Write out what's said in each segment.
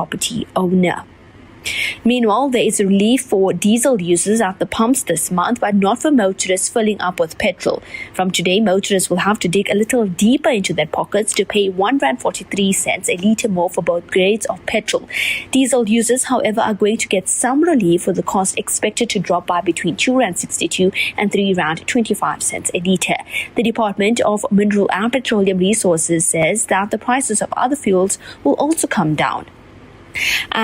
property owner. Meanwhile, there is relief for diesel users at the pumps this month, but not for motorists filling up with petrol. From today, motorists will have to dig a little deeper into their pockets to pay R1.43 a litre more for both grades of petrol. Diesel users, however, are going to get some relief, with the cost expected to drop by between R2.62 and R3.25 a litre. The Department of Mineral and Petroleum Resources says that the prices of other fuels will also come down.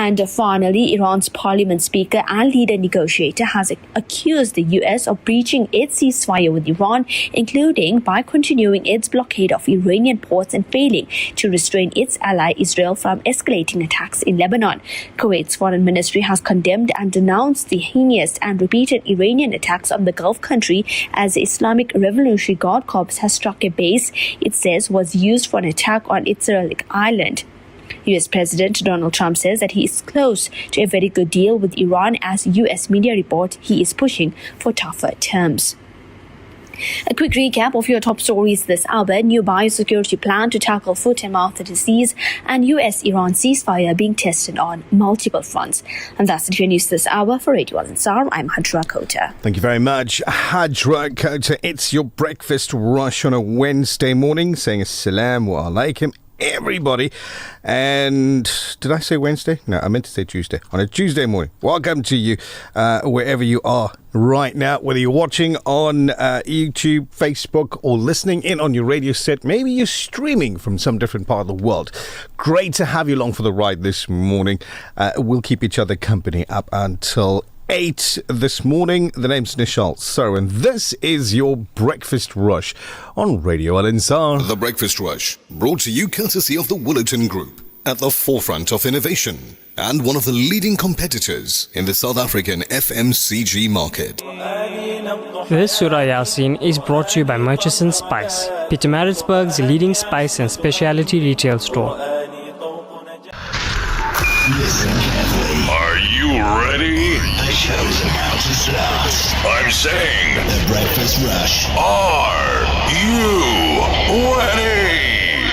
And finally, Iran's parliament speaker and leader negotiator has accused the US of breaching its ceasefire with Iran, including by continuing its blockade of Iranian ports and failing to restrain its ally Israel from escalating attacks in Lebanon. Kuwait's foreign ministry has condemned and denounced the heinous and repeated Iranian attacks on the Gulf country as the Islamic Revolutionary Guard Corps has struck a base it says was used for an attack on its Cyrillic island. US President Donald Trump says that he is close to a very good deal with Iran. As US media report, he is pushing for tougher terms. A quick recap of your top stories this hour: new biosecurity plan to tackle foot and mouth disease, and US-Iran ceasefire being tested on multiple fronts. And that's the news this hour. For Radio Al-Ansar, I'm Hajra Kota. Thank you very much, Hajra Kota. It's your breakfast rush on a Wednesday morning, saying assalamu alaikum, everybody. And did I say Wednesday? No, I meant to say Tuesday. On a Tuesday morning, welcome to you wherever you are right now, whether you're watching on YouTube, Facebook, or listening in on your radio set. Maybe you're streaming from some different part of the world. Great to have you along for the ride this morning. We'll keep each other company up until 8 this morning. The name's Nichal Sarawan. This is your Breakfast Rush on Radio Al-Ansar. The Breakfast Rush, brought to you courtesy of the Willerton Group, at the forefront of innovation and one of the leading competitors in the South African FMCG market. This Surah Yasin is brought to you by Murchison Spice, Pietermaritzburg's leading spice and specialty retail store. Listen carefully. Are you ready? The show's about to start. I'm saying, The Breakfast Rush. are you ready?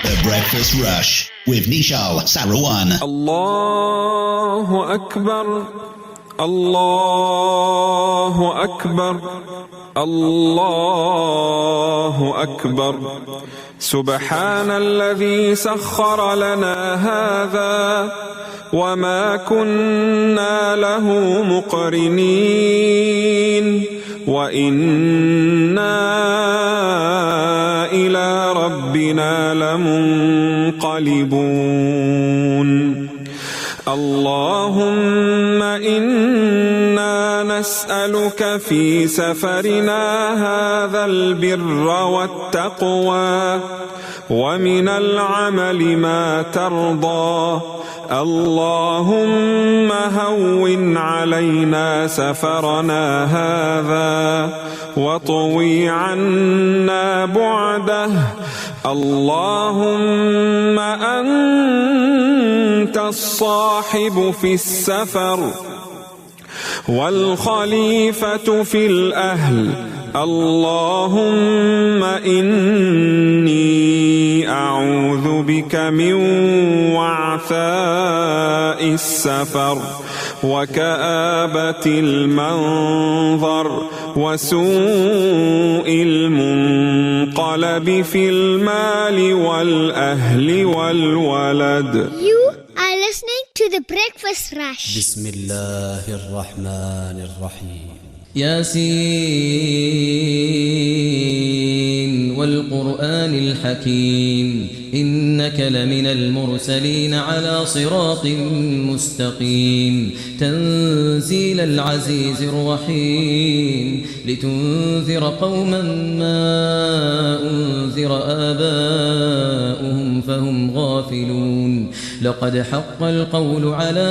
The Breakfast Rush with Nichal Sarawan. Allahu Akbar. Allahu Akbar. Allahu Akbar. سبحان الذي سخر لنا هذا وما كنا له مقرنين وإنا إلى ربنا لمنقلبون اللهم إنا نسألك في سفرنا هذا البر والتقوى ومن العمل ما ترضى اللهم هون علينا سفرنا هذا واطوي عنا بعده اللهم أنت الصاحب في السفر والخليفة في الأهل اللهم إني أعوذ بك من وعثاء السفر وكآبة المنظر وسوء المنقلب في المال والأهل والولد. You are listening to the Breakfast Rush. بسم الله الرحمن الرحيم ياسين والقرآن الحكيم إنك لمن المرسلين على صراط مستقيم تنزيل العزيز الرحيم لتنذر قوما ما أنذر آباؤهم فهم غافلون لقد حق القول على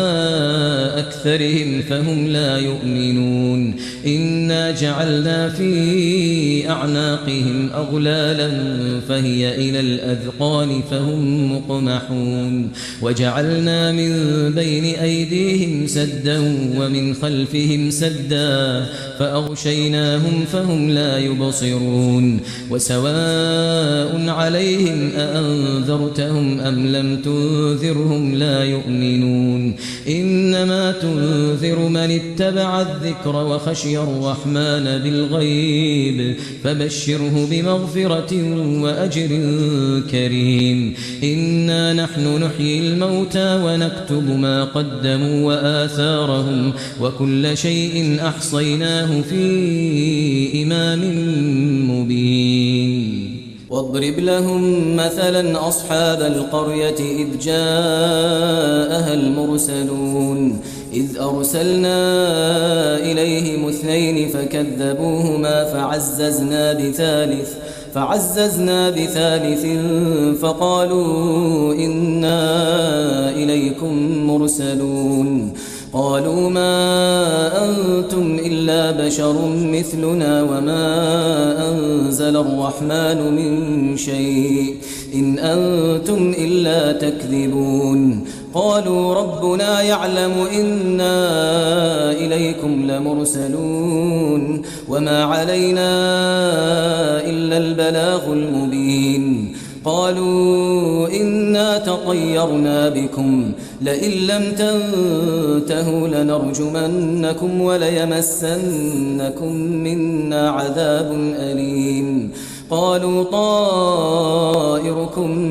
أكثرهم فهم لا يؤمنون إنا جعلنا في أعناقهم أغلالا فهي إلى الأذقان الشيطان فهم مقمحون وجعلنا من بين أيديهم سدا ومن خلفهم سدا فأغشيناهم فهم لا يبصرون وسواء عليهم أأنذرتهم أم لم تنذرهم لا يؤمنون إنما تنذر من اتبع الذكر وخشي الرحمن بالغيب فبشره بمغفرة وأجر كريم إنا نحن نحيي الموتى ونكتب ما قدموا وآثارهم وكل شيء أحصيناه في إمام مبين واضرب لهم مثلا أصحاب القرية إذ جاءها المرسلون إذ أرسلنا إليهم 2 فكذبوهما فعززنا بثالث فقالوا إنا إليكم مرسلون قالوا ما أنتم إلا بشر مثلنا وما أنزل الرحمن من شيء إن أنتم إلا تكذبون قالوا ربنا يعلم إنا إليكم لمرسلون وما علينا إلا البلاغ المبين قالوا إنا تطيرنا بكم لئن لم تنتهوا لنرجمنكم وليمسنكم منا عذاب أليم قالوا طائركم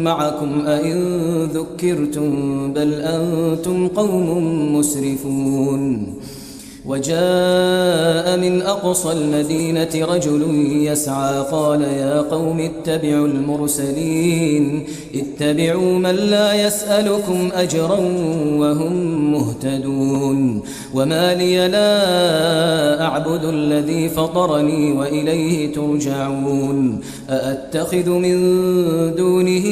معكم أئن ذكرتم بل أنتم قوم مسرفون وجاء من أقصى المدينة رجل يسعى قال يا قوم اتبعوا المرسلين اتبعوا من لا يسألكم أجرا وهم مهتدون وما لي لا أعبد الذي فطرني وإليه ترجعون أأتخذ من دونه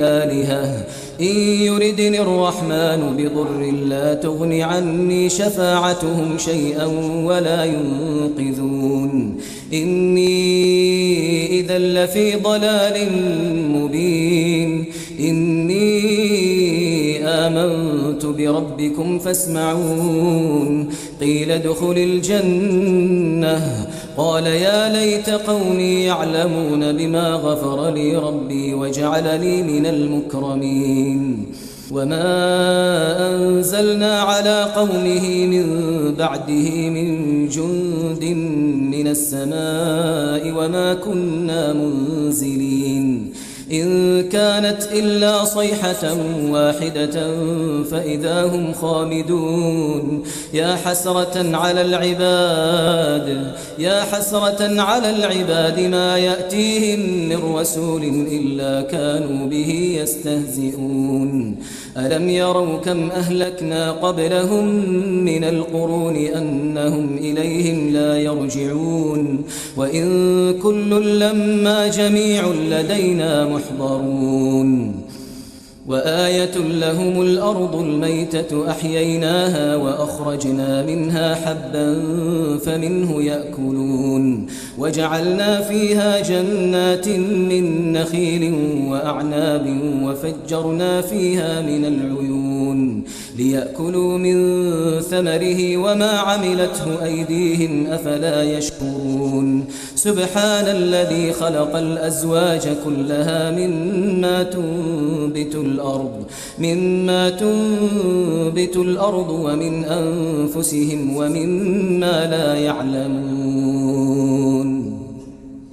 آلهة إن يردني الرحمن بضر لا تغن عني شفاعتهم شيئا ولا ينقذون إني إذا لفي ضلال مبين إني آمنت بربكم فاسمعون قيل ادخل الجنة قال يا ليت قومي يعلمون بما غفر لي ربي وجعلني من المكرمين وما أنزلنا على قومه من بعده من جند من السماء وما كنا منزلين إن كانت إلا صيحة واحدة فإذا هم خامدون يا حسرة على العباد ما يأتيهم من رسول إلا كانوا به يستهزئون ألم يروا كم أهلكنا قبلهم من القرون أنهم إليهم لا يرجعون وإن كل لما جميع لدينا محضرون وآية لهم الأرض الميتة أحييناها وأخرجنا منها حبا فمنه يأكلون وجعلنا فيها جنات من نخيل وأعناب وفجرنا فيها من العيون ليأكلوا من ثمره وما عملته أيديهم أفلا يشكرون سبحان الذي خلق الأزواج كلها مما تنبت الأرض ومن أنفسهم ومما لا يعلمون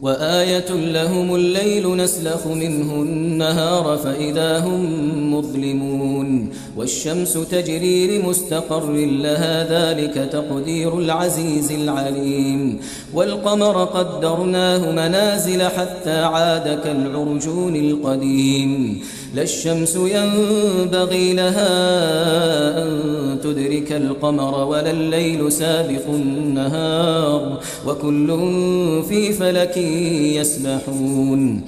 وآية لهم الليل نسلخ منه النهار فإذا هم مظلمون والشمس تجري لمستقر لها ذلك تقدير العزيز العليم والقمر قدرناه منازل حتى عاد كالعرجون القديم لا الشمس ينبغي لها أن تدرك القمر ولا الليل سابق النهار وكل في فلك يسبحون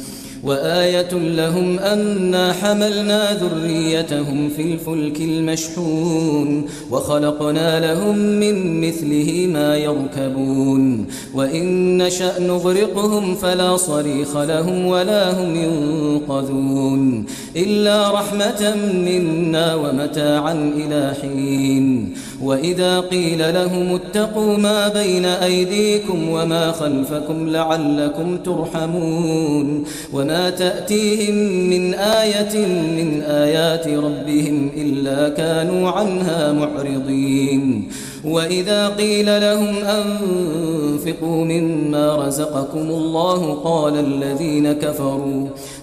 وآية لهم أنا حملنا ذريتهم في الفلك المشحون وخلقنا لهم من مثله ما يركبون وإن نشأ نغرقهم فلا صريخ لهم ولا هم ينقذون إلا رحمة منا ومتاعا إلى حين وإذا قيل لهم اتقوا ما بين أيديكم وما خلفكم لعلكم ترحمون وما تأتيهم من آية من آيات ربهم إلا كانوا عنها معرضين وإذا قيل لهم أنفقوا مما رزقكم الله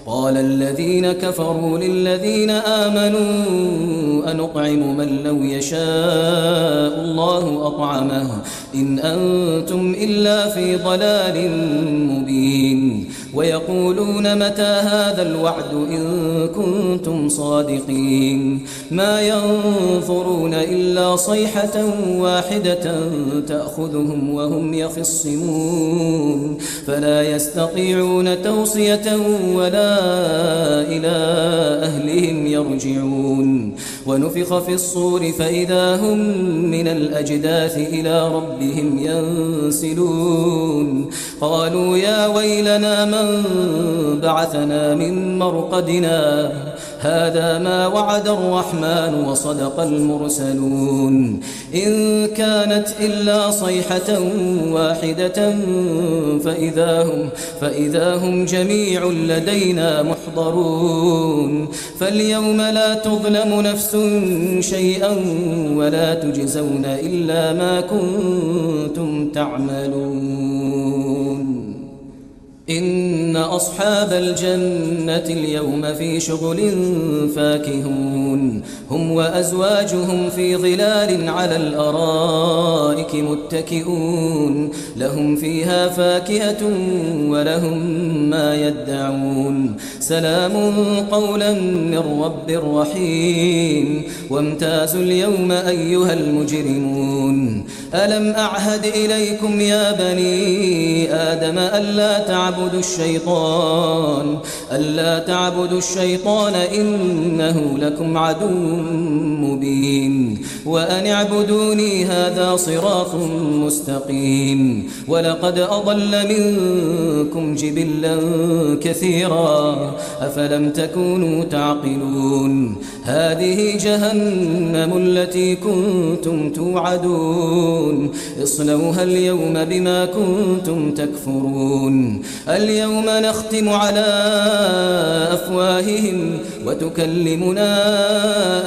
قال الذين كفروا للذين آمنوا أنطعم من لو يشاء الله أطعمه إن أنتم إلا في ضلال مبين ويقولون متى هذا الوعد إن كنتم صادقين ما ينظرون إلا صيحة واحدة تأخذهم وهم يخصمون فلا يستطيعون توصية ولا إلى أهلهم يرجعون ونفخ في الصور فإذا هم من الأجداث إلى ربهم ينسلون قالوا يا ويلنا من بعثنا من مرقدنا هذا ما وعد الرحمن وصدق المرسلون إن كانت إلا صيحة واحدة فإذا هم جميع لدينا محضرون فاليوم لا تظلم نفس شيئا ولا تجزون إلا ما كنتم تعملون إن أصحاب الجنة اليوم في شغل فاكهون هم وأزواجهم في ظلال على الأرائك متكئون لهم فيها فاكهة ولهم ما يدعون سلام قولا من رب رحيم وامتازوا اليوم أيها المجرمون ألم أعهد إليكم يا بني آدم ألا تعبدوا الشيطان إنه لكم عدو مبين وأن اعبدوني هذا صراط مستقيم ولقد أضل منكم جبلا كثيرا أفلم تكونوا تعقلون هذه جهنم التي كنتم توعدون اصلوها اليوم بما كنتم تكفرون اليوم نختم على أفواههم وتكلمنا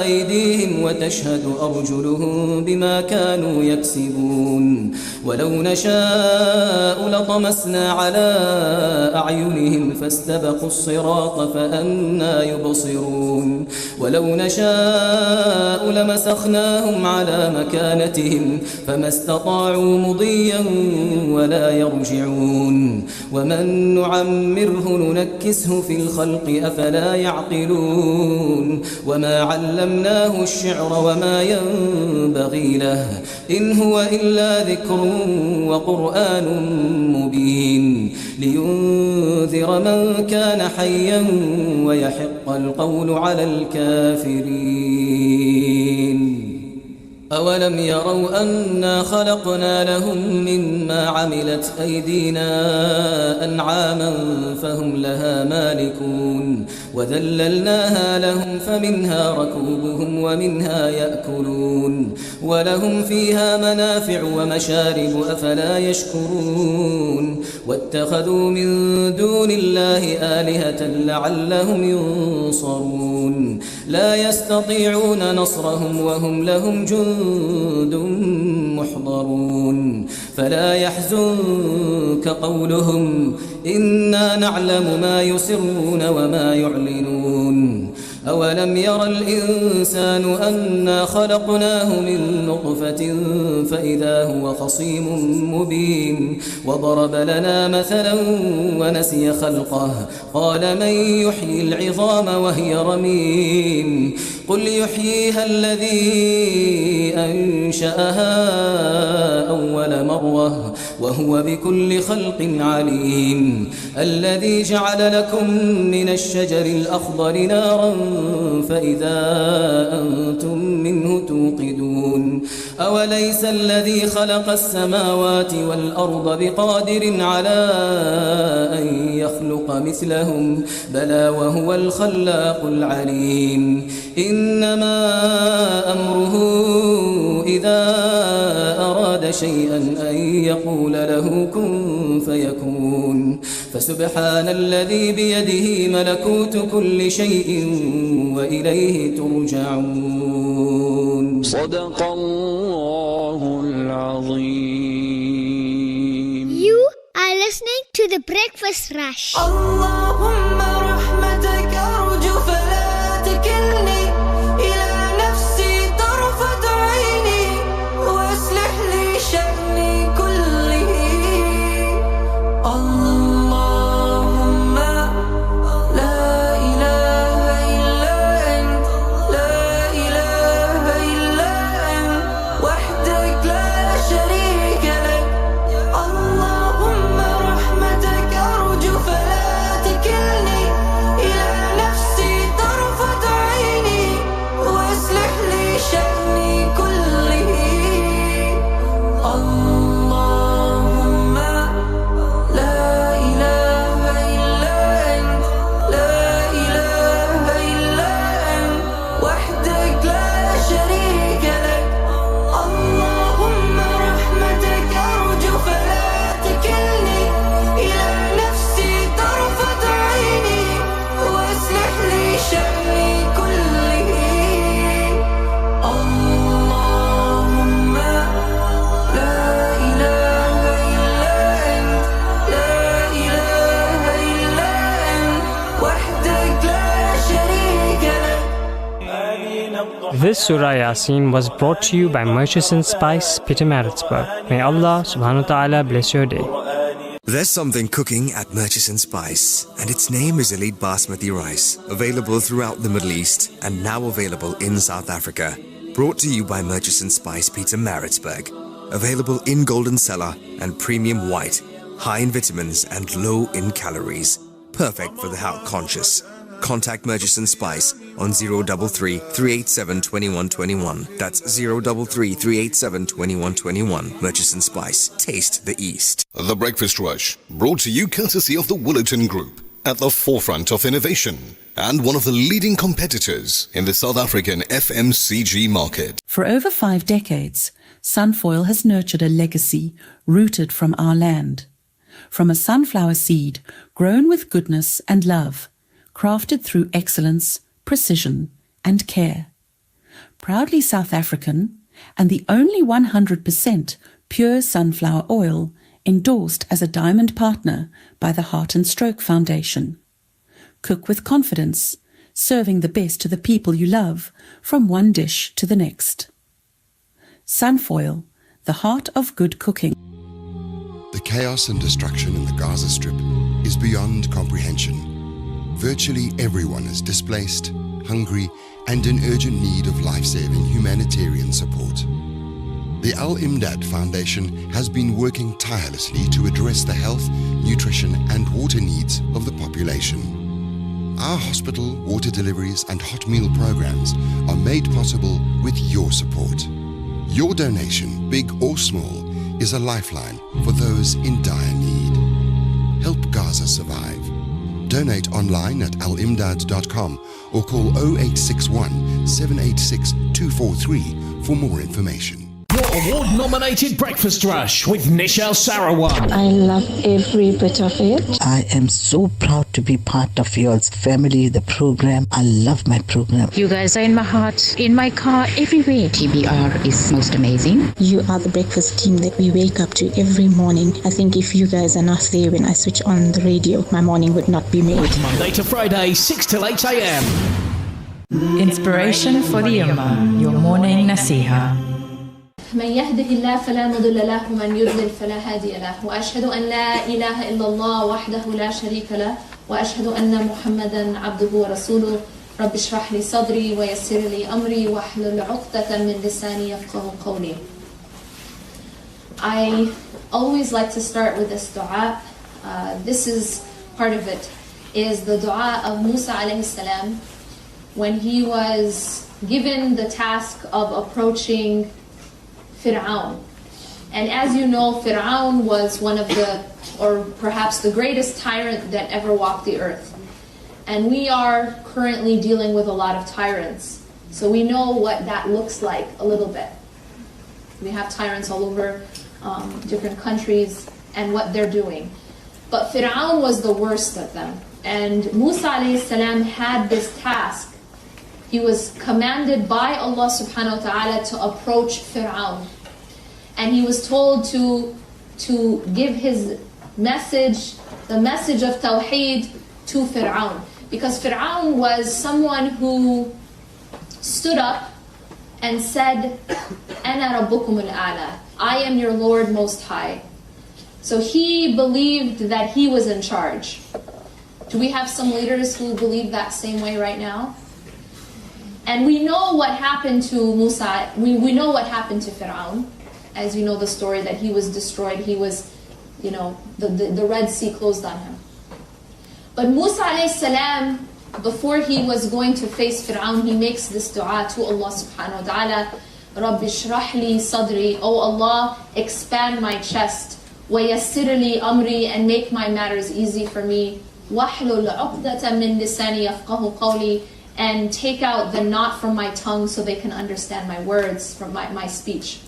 أيديهم وتشهد أرجلهم بما كانوا يكسبون ولو نشاء لطمسنا على أعينهم فاستبقوا الصراط فأنى يبصرون ولو نشاء لمسخناهم على مكانتهم فما استطاعوا مضيا ولا يرجعون ومن نعمره ننكسه في الخلق أفلا يعقلون وما علمناه الشعر وما ينبغي له إن هو إلا ذكر وقرآن مبين لينذر من كان حيا ويحق القول على الكافرين أولم يروا أنا خلقنا لهم مما عملت أيدينا أنعاما فهم لها مالكون وذللناها لهم فمنها ركوبهم ومنها يأكلون ولهم فيها منافع ومشارب أفلا يشكرون واتخذوا من دون الله آلهة لعلهم ينصرون لا يستطيعون نصرهم وهم لهم جند محضرون فلا يحزنك قولهم إنا نعلم ما يسرون وما يعلنون أولم ير الإنسان أنا خلقناه من نطفة فإذا هو خصيم مبين وضرب لنا مثلا ونسي خلقه قال من يحيي العظام وهي رميم قل يحييها الذي أنشأها أول مرة وهو بكل خلق عليم الذي جعل لكم من الشجر الأخضر نارا فإذا أنتم منه توقدون أوليس الذي خلق السماوات والأرض بقادر على أن يخلق مثلهم بلى وهو الخلاق العليم إنما أمره إذا أراد شيئا أن يقول له كن فيكون فسبحان الذي بيده ملكوت كل شيء وإليه ترجعون صدق الله العظيم. You are listening to the Breakfast Rush. اللهم رحمتك أرجو فلا تكلني إلى نفسي طرفة عيني وأصلح لي شأني كله. اللهم لا إله إلا أنت لا إله إلا أنت وحدك لا شريك لك. اللهم رحمتك أرجو فلا تكلني إلى نفسي طرفة عيني وأصلح لي شأني كله. اللهم لا إله إلا أنت لا إله إلا أنت وحدك لا شريك لك. اللهم رحمتك أرجو فلا تكلني إلى نفسي طرفة عيني وأصلح لي شأني كله. اللهم لا إله إلا أنت لا إله إلا أنت وحدك لا شريك لك. This Surah Yasin was brought to you by Murchison Spice, Pietermaritzburg. May Allah subhanahu wa ta'ala bless your day. There's something cooking at Murchison Spice, and its name is Elite Basmati Rice, available throughout the Middle East and now available in South Africa. Brought to you by Murchison Spice, Pietermaritzburg. Available in golden cellar and premium white, high in vitamins and low in calories. Perfect for the health conscious. Contact Murchison Spice on 033 387 2121. That's 033 387 2121. Murchison Spice. Taste the East. The Breakfast Rush, brought to you courtesy of the Woollerton Group, at the forefront of innovation and one of the leading competitors in the South African FMCG market. For over 5 decades, Sunfoil has nurtured a legacy rooted from our land. From a sunflower seed grown with goodness and love, crafted through excellence, precision and care. Proudly South African and the only 100% pure sunflower oil endorsed as a diamond partner by the Heart and Stroke Foundation. Cook with confidence, serving the best to the people you love from one dish to the next. Sunfoil, the heart of good cooking. The chaos and destruction in the Gaza Strip is beyond comprehension. Virtually everyone is displaced, hungry, and in urgent need of life-saving humanitarian support. The Al-Imdad Foundation has been working tirelessly to address the health, nutrition, and water needs of the population. Our hospital, water deliveries, and hot meal programs are made possible with your support. Your donation, big or small, is a lifeline for those in dire need. Help Gaza survive. Donate online at alimdad.com or call 0861 786 243 for more information. Your award-nominated Breakfast Rush with Nichal Sarawan. I love every bit of it. I am so proud to be part of your family, the program. I love my program. You guys are in my heart, in my car, everywhere. TBR is most amazing. You are the breakfast team that we wake up to every morning. I think if you guys are not there when I switch on the radio, my morning would not be made. Monday to Friday, 6 till 8 a.m. Inspiration for the Ummah, your morning nasiha. من يهده الله فلا مضل له ومن يضلل فلا هادي له وأشهد أن لا إله إلا الله وحده لا شريك له وأشهد أن محمدا عبده ورسوله رب اشرح لي صدري ويسر لي أمري واحلل عقدة من لساني يفقهوا قولي. I always like to start with this dua. This is part of it, is the dua of Musa alayhi salam when he was given the task of approaching Fir'aun. And as you know, Fir'aun was one of the, or perhaps the greatest tyrant that ever walked the earth. And we are currently dealing with a lot of tyrants. So we know what that looks like a little bit. We have tyrants all over different countries and what they're doing. But Fir'aun was the worst of them. And Musa alayhi salam had this task. He was commanded by Allah subhanahu wa ta'ala to approach Fir'aun. And he was told to give his message, the message of Tawheed to Fir'aun. Because Fir'aun was someone who stood up and said, Ana rabbukum al-a'la, I am your Lord Most High. So he believed that he was in charge. Do we have some leaders who believe that same way right now? And we know what happened to Musa, we know what happened to Fir'aun. As you know the story, that he was destroyed, he was, the Red Sea closed on him. But Musa alayhi salam, before he was going to face Fir'aun, he makes this dua to Allah subhanahu wa ta'ala, Rabbi shrah li sadri, O Allah, expand my chest, wa yassir li amri, and make my matters easy for me, wahlul 'uqdatan min lisani yafqahu qawli, and take out the knot from my tongue so they can understand my words, from my speech.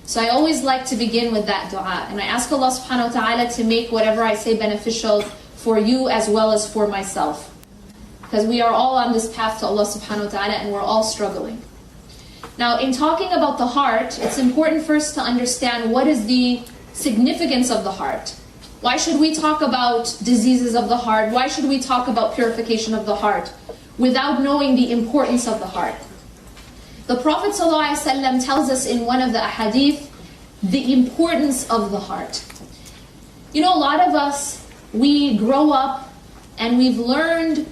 So I always like to begin with that dua. And I ask Allah subhanahu wa ta'ala to make whatever I say beneficial for you as well as for myself. Because we are all on this path to Allah subhanahu wa ta'ala and we're all struggling. Now in talking about the heart, it's important first to understand what is the significance of the heart. Why should we talk about diseases of the heart? Why should we talk about purification of the heart without knowing the importance of the heart? The Prophet ﷺ tells us in one of the ahadith the importance of the heart. A lot of us, we grow up and we've learned,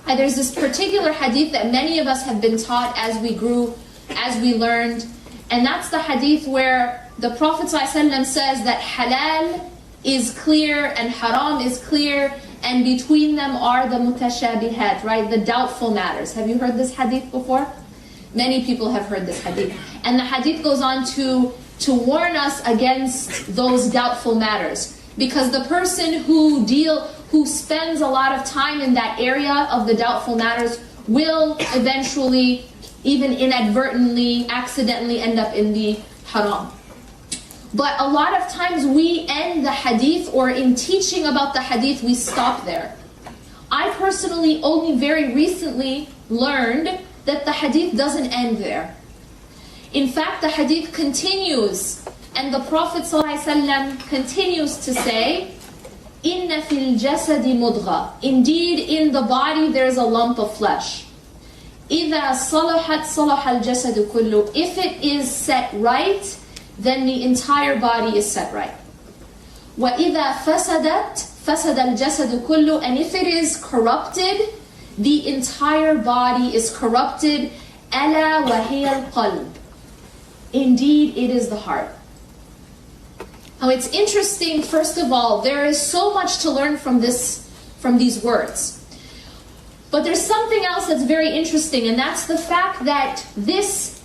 there's this particular hadith that many of us have been taught as we grew, as we learned, and that's the hadith where the Prophet ﷺ says that halal is clear and haram is clear, and between them are the mutashabihat, right? The doubtful matters. Have you heard this hadith before? Many people have heard this hadith. And the hadith goes on to warn us against those doubtful matters. Because the person who spends a lot of time in that area of the doubtful matters will eventually, even inadvertently, accidentally end up in the haram. But a lot of times we end the hadith, or in teaching about the hadith, we stop there. I personally only very recently learned that the hadith doesn't end there. In fact, the hadith continues, and the Prophet ﷺ continues to say, Inna fil jasadi mudgha. Indeed, in the body there's a lump of flesh. إِذَا صَلَحَتْ صَلَحَ الْجَسَدُ كُلُّ. If it is set right, then the entire body is set right. وَإِذَا فَسَدَتْ فَسَدَ الْجَسَدُ كُلُّ. And if it is corrupted, the entire body is corrupted. أَلَا وَهِيَ الْقَلْبِ. Indeed, it is the heart. Now it's interesting, first of all, there is so much to learn from these words. But there's something else that's very interesting, and that's the fact that this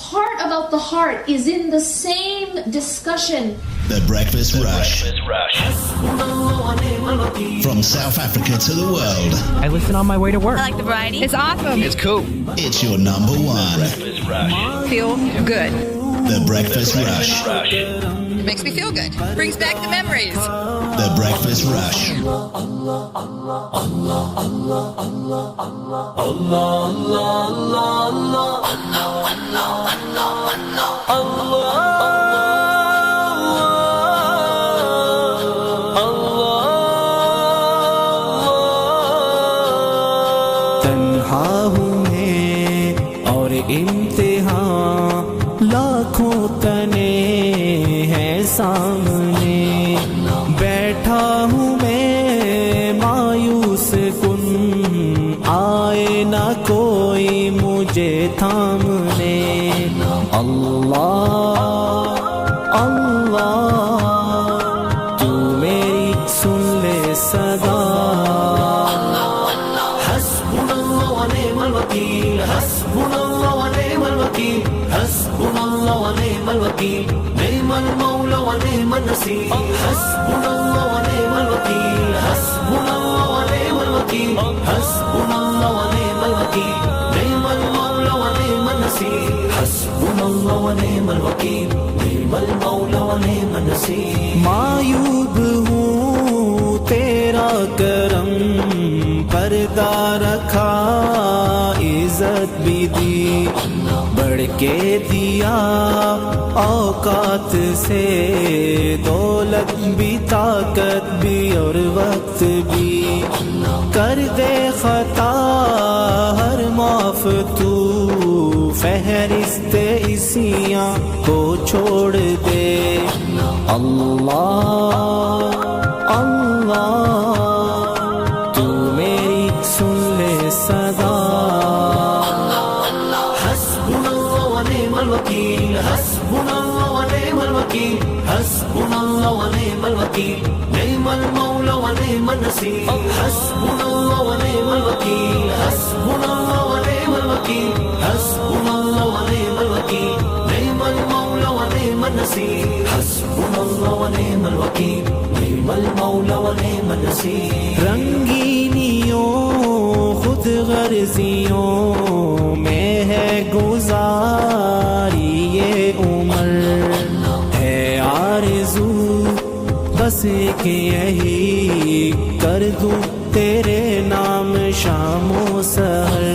part about the heart is in the same discussion. The Breakfast Rush. From South Africa to the world. I listen on my way to work. I like the variety. It's awesome. It's cool. It's your number one. Breakfast Rush. Feel good. The Breakfast Rush. Makes me feel good. Brings back the memories. The Breakfast Rush. Allah, Allah, Allah, Allah, Allah, Allah, Allah, Allah, Allah, Allah, Allah, Allah, Allah. سامنے بیٹھا ہوں میں مایوس کن آئے نہ کوئی مجھے تھامنے اللہ اللہ تو میری سن لے صدا حسبنا اللہ ونعم الوکیل حسبنا اللہ ونعم الوکیل حسبنا اللہ ونعم الوکیل نعم المولى ونعم النصير حسبنا الله ونعم الوكيل حسبنا الله ونعم الوكيل حسبنا الله ونعم الوكيل نعم المولى ونعم النصير حسبنا الله ونعم الوكيل نعم المولى ونعم النصير معیوب ہوں تیرا کرم پردہ رکھا عزت بھی دی بڑھ کے دیا اوقات سے دولت بھی طاقت بھی اور وقت بھی کر دے خطا ہر معاف تو فہرست اسیاں کو چھوڑ دے اللہ اللہ تو میری سن لے صدا حسبنا اللہ ونعم الوکیل حسبنا اللہ ونعم الوکیل حسبنا اللہ ونعم الوکیل نعم المولى ونعم النصير حسبنا الله ونعم الوكيل حسبنا الله ونعم الوكيل حسبنا الله ونعم الوكيل نعم المولى ونعم النصير حسبنا الله ونعم الوكيل نعم المولى ونعم النصير رنگینیوں خود غرضیوں میں ہے گزاری یہ عمر ہے آرزو بس ایک یہی کر دوں تیرے نام شام و سحر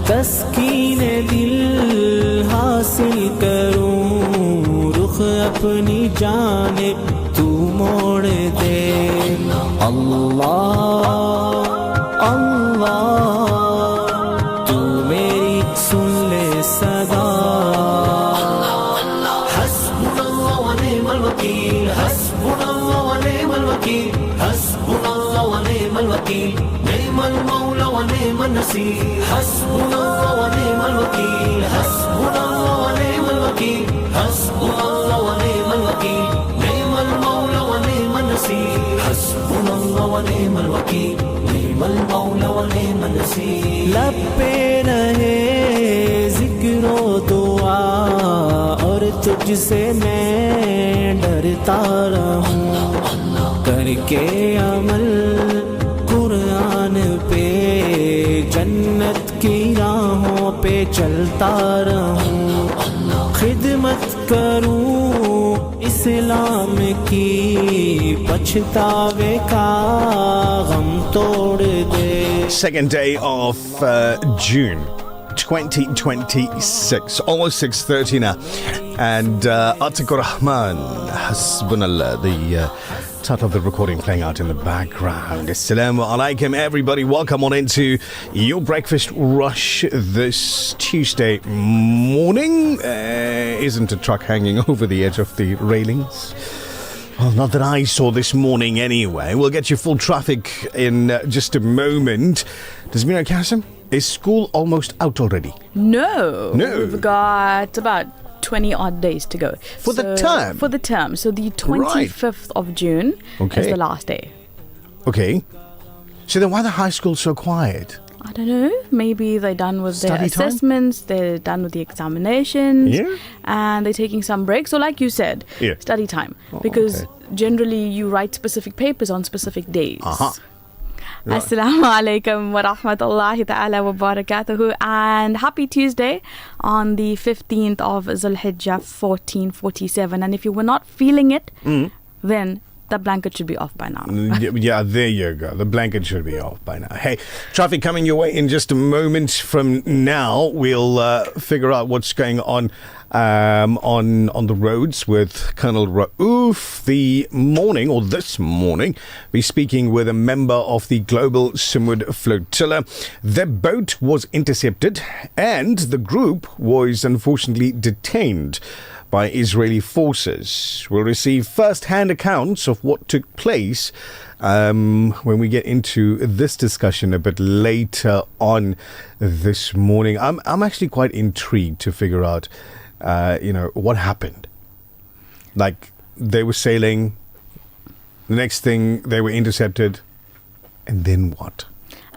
تسکین دل حاصل کروں رخ اپنی جانب تو موڑ دے اللہ اللہ تو میری سن لے صدا حسبنا اللہ ونعم الوکیل حسبنا اللہ ونعم الوکیل حسبنا اللہ ونعم الوکیل نعم المولى ونعم النصير حسبنا الله ونعم الوكيل حسبنا الله ونعم الوكيل حسبنا الله ونعم الوكيل نعم المولى ونعم النصير حسبنا الله ونعم الوكيل نعم المولى ونعم النصير لب پہ رہے ذکر و دعا اور تجھ سے میں ڈرتا رہوں کر کے عمل قرآن پہ جنت کی راہوں پہ چلتا رہوں خدمت کروں اسلام کی پچھتاوے کا غم توڑ دے. Second day of June 2026, almost 6:30 now, and Atikur Rahman, Hasbunallah, the start of the recording playing out in the background. Assalamu alaikum everybody, welcome on into your breakfast rush this Tuesday morning. Isn't a truck hanging over the edge of the railings? Well, not that I saw this morning anyway. We'll get you full traffic in just a moment. Nazmeera Cassim, is school almost out already? No. We've got about 20 odd days to go. For the term? For the term. So the 25th of June is the last day. Okay. So then why the high school so quiet? I don't know. Maybe they're done with their assessments, they're done with the examinations, and they're taking some breaks. So like you said, study time. Because generally you write specific papers on specific days. Assalamu alaikum wa rahmatullahi ta'ala wa barakatuhu, and happy Tuesday on the 15th of Zulhijjah 1447. And if you were not feeling it, then that blanket should be off by now. Yeah, there you go. The blanket should be off by now. Hey, traffic coming your way in just a moment from now. We'll figure out what's going on the roads with Colonel Raouf. This morning, we're speaking with a member of the Global Sumud Flotilla. Their boat was intercepted and the group was unfortunately detained by Israeli forces. We'll receive first-hand accounts of what took place when we get into this discussion a bit later on this morning. I'm actually quite intrigued to figure out, what happened. Like, they were sailing, the next thing they were intercepted, and then what?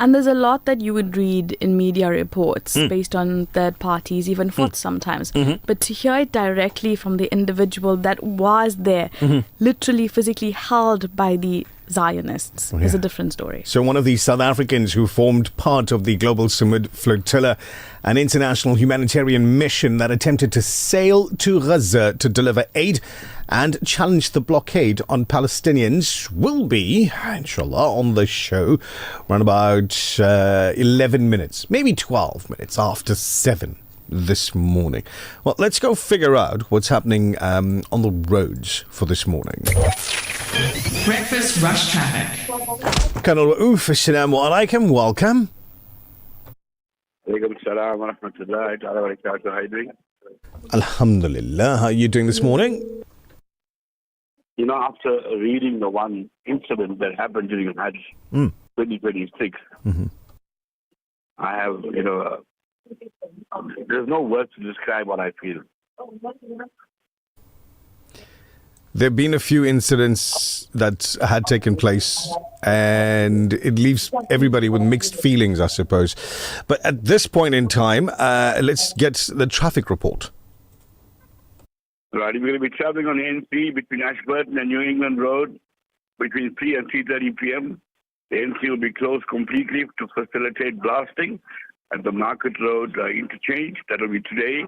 And there's a lot that you would read in media reports based on third parties, even thoughts sometimes. But to hear it directly from the individual that was there, literally physically held by the Zionists, is a different story. So one of the South Africans who formed part of the Global Sumud Flotilla, an international humanitarian mission that attempted to sail to Gaza to deliver aid and challenge the blockade on Palestinians, will be, inshallah, on the show around about 11 minutes, maybe 12 minutes after 7 this morning. Well, let's go figure out what's happening on the roads for this morning. Breakfast Rush Traffic. Colonel Raouf, assalamu alaikum, welcome. Alaikum salam wa rahmatullahi wa barakatuh. How are you doing? Alhamdulillah. How are you doing this morning? After reading the one incident that happened during Hajj 2026, I have, there's no words to describe what I feel. There have been a few incidents that had taken place, and it leaves everybody with mixed feelings, I suppose. But at this point in time, let's get the traffic report. Right, we're going to be traveling on the NC between Ashburton and New England Road between 3 and 3:30 p.m. The NC will be closed completely to facilitate blasting at the Market Road interchange. That will be today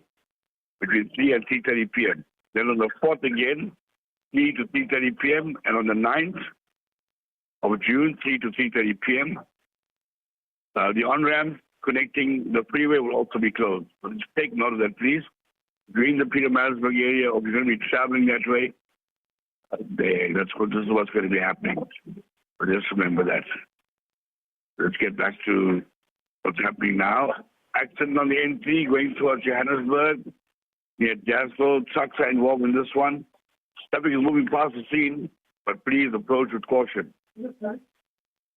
between 3 and 3:30 p.m. Then on the 4th again, 3 to 3:30 p.m. and on the 9th of June, 3 to 3:30 p.m. The on-ramp connecting the freeway will also be closed. So just take note of that, please. During the Peter-Maritzburg area, or if you're going to be traveling that way, this is what's going to be happening. But just remember that. Let's get back to what's happening now. Accident on the N3 going towards Johannesburg. Near Jasper, trucks are involved in this one. Traffic is moving past the scene, but please approach with caution.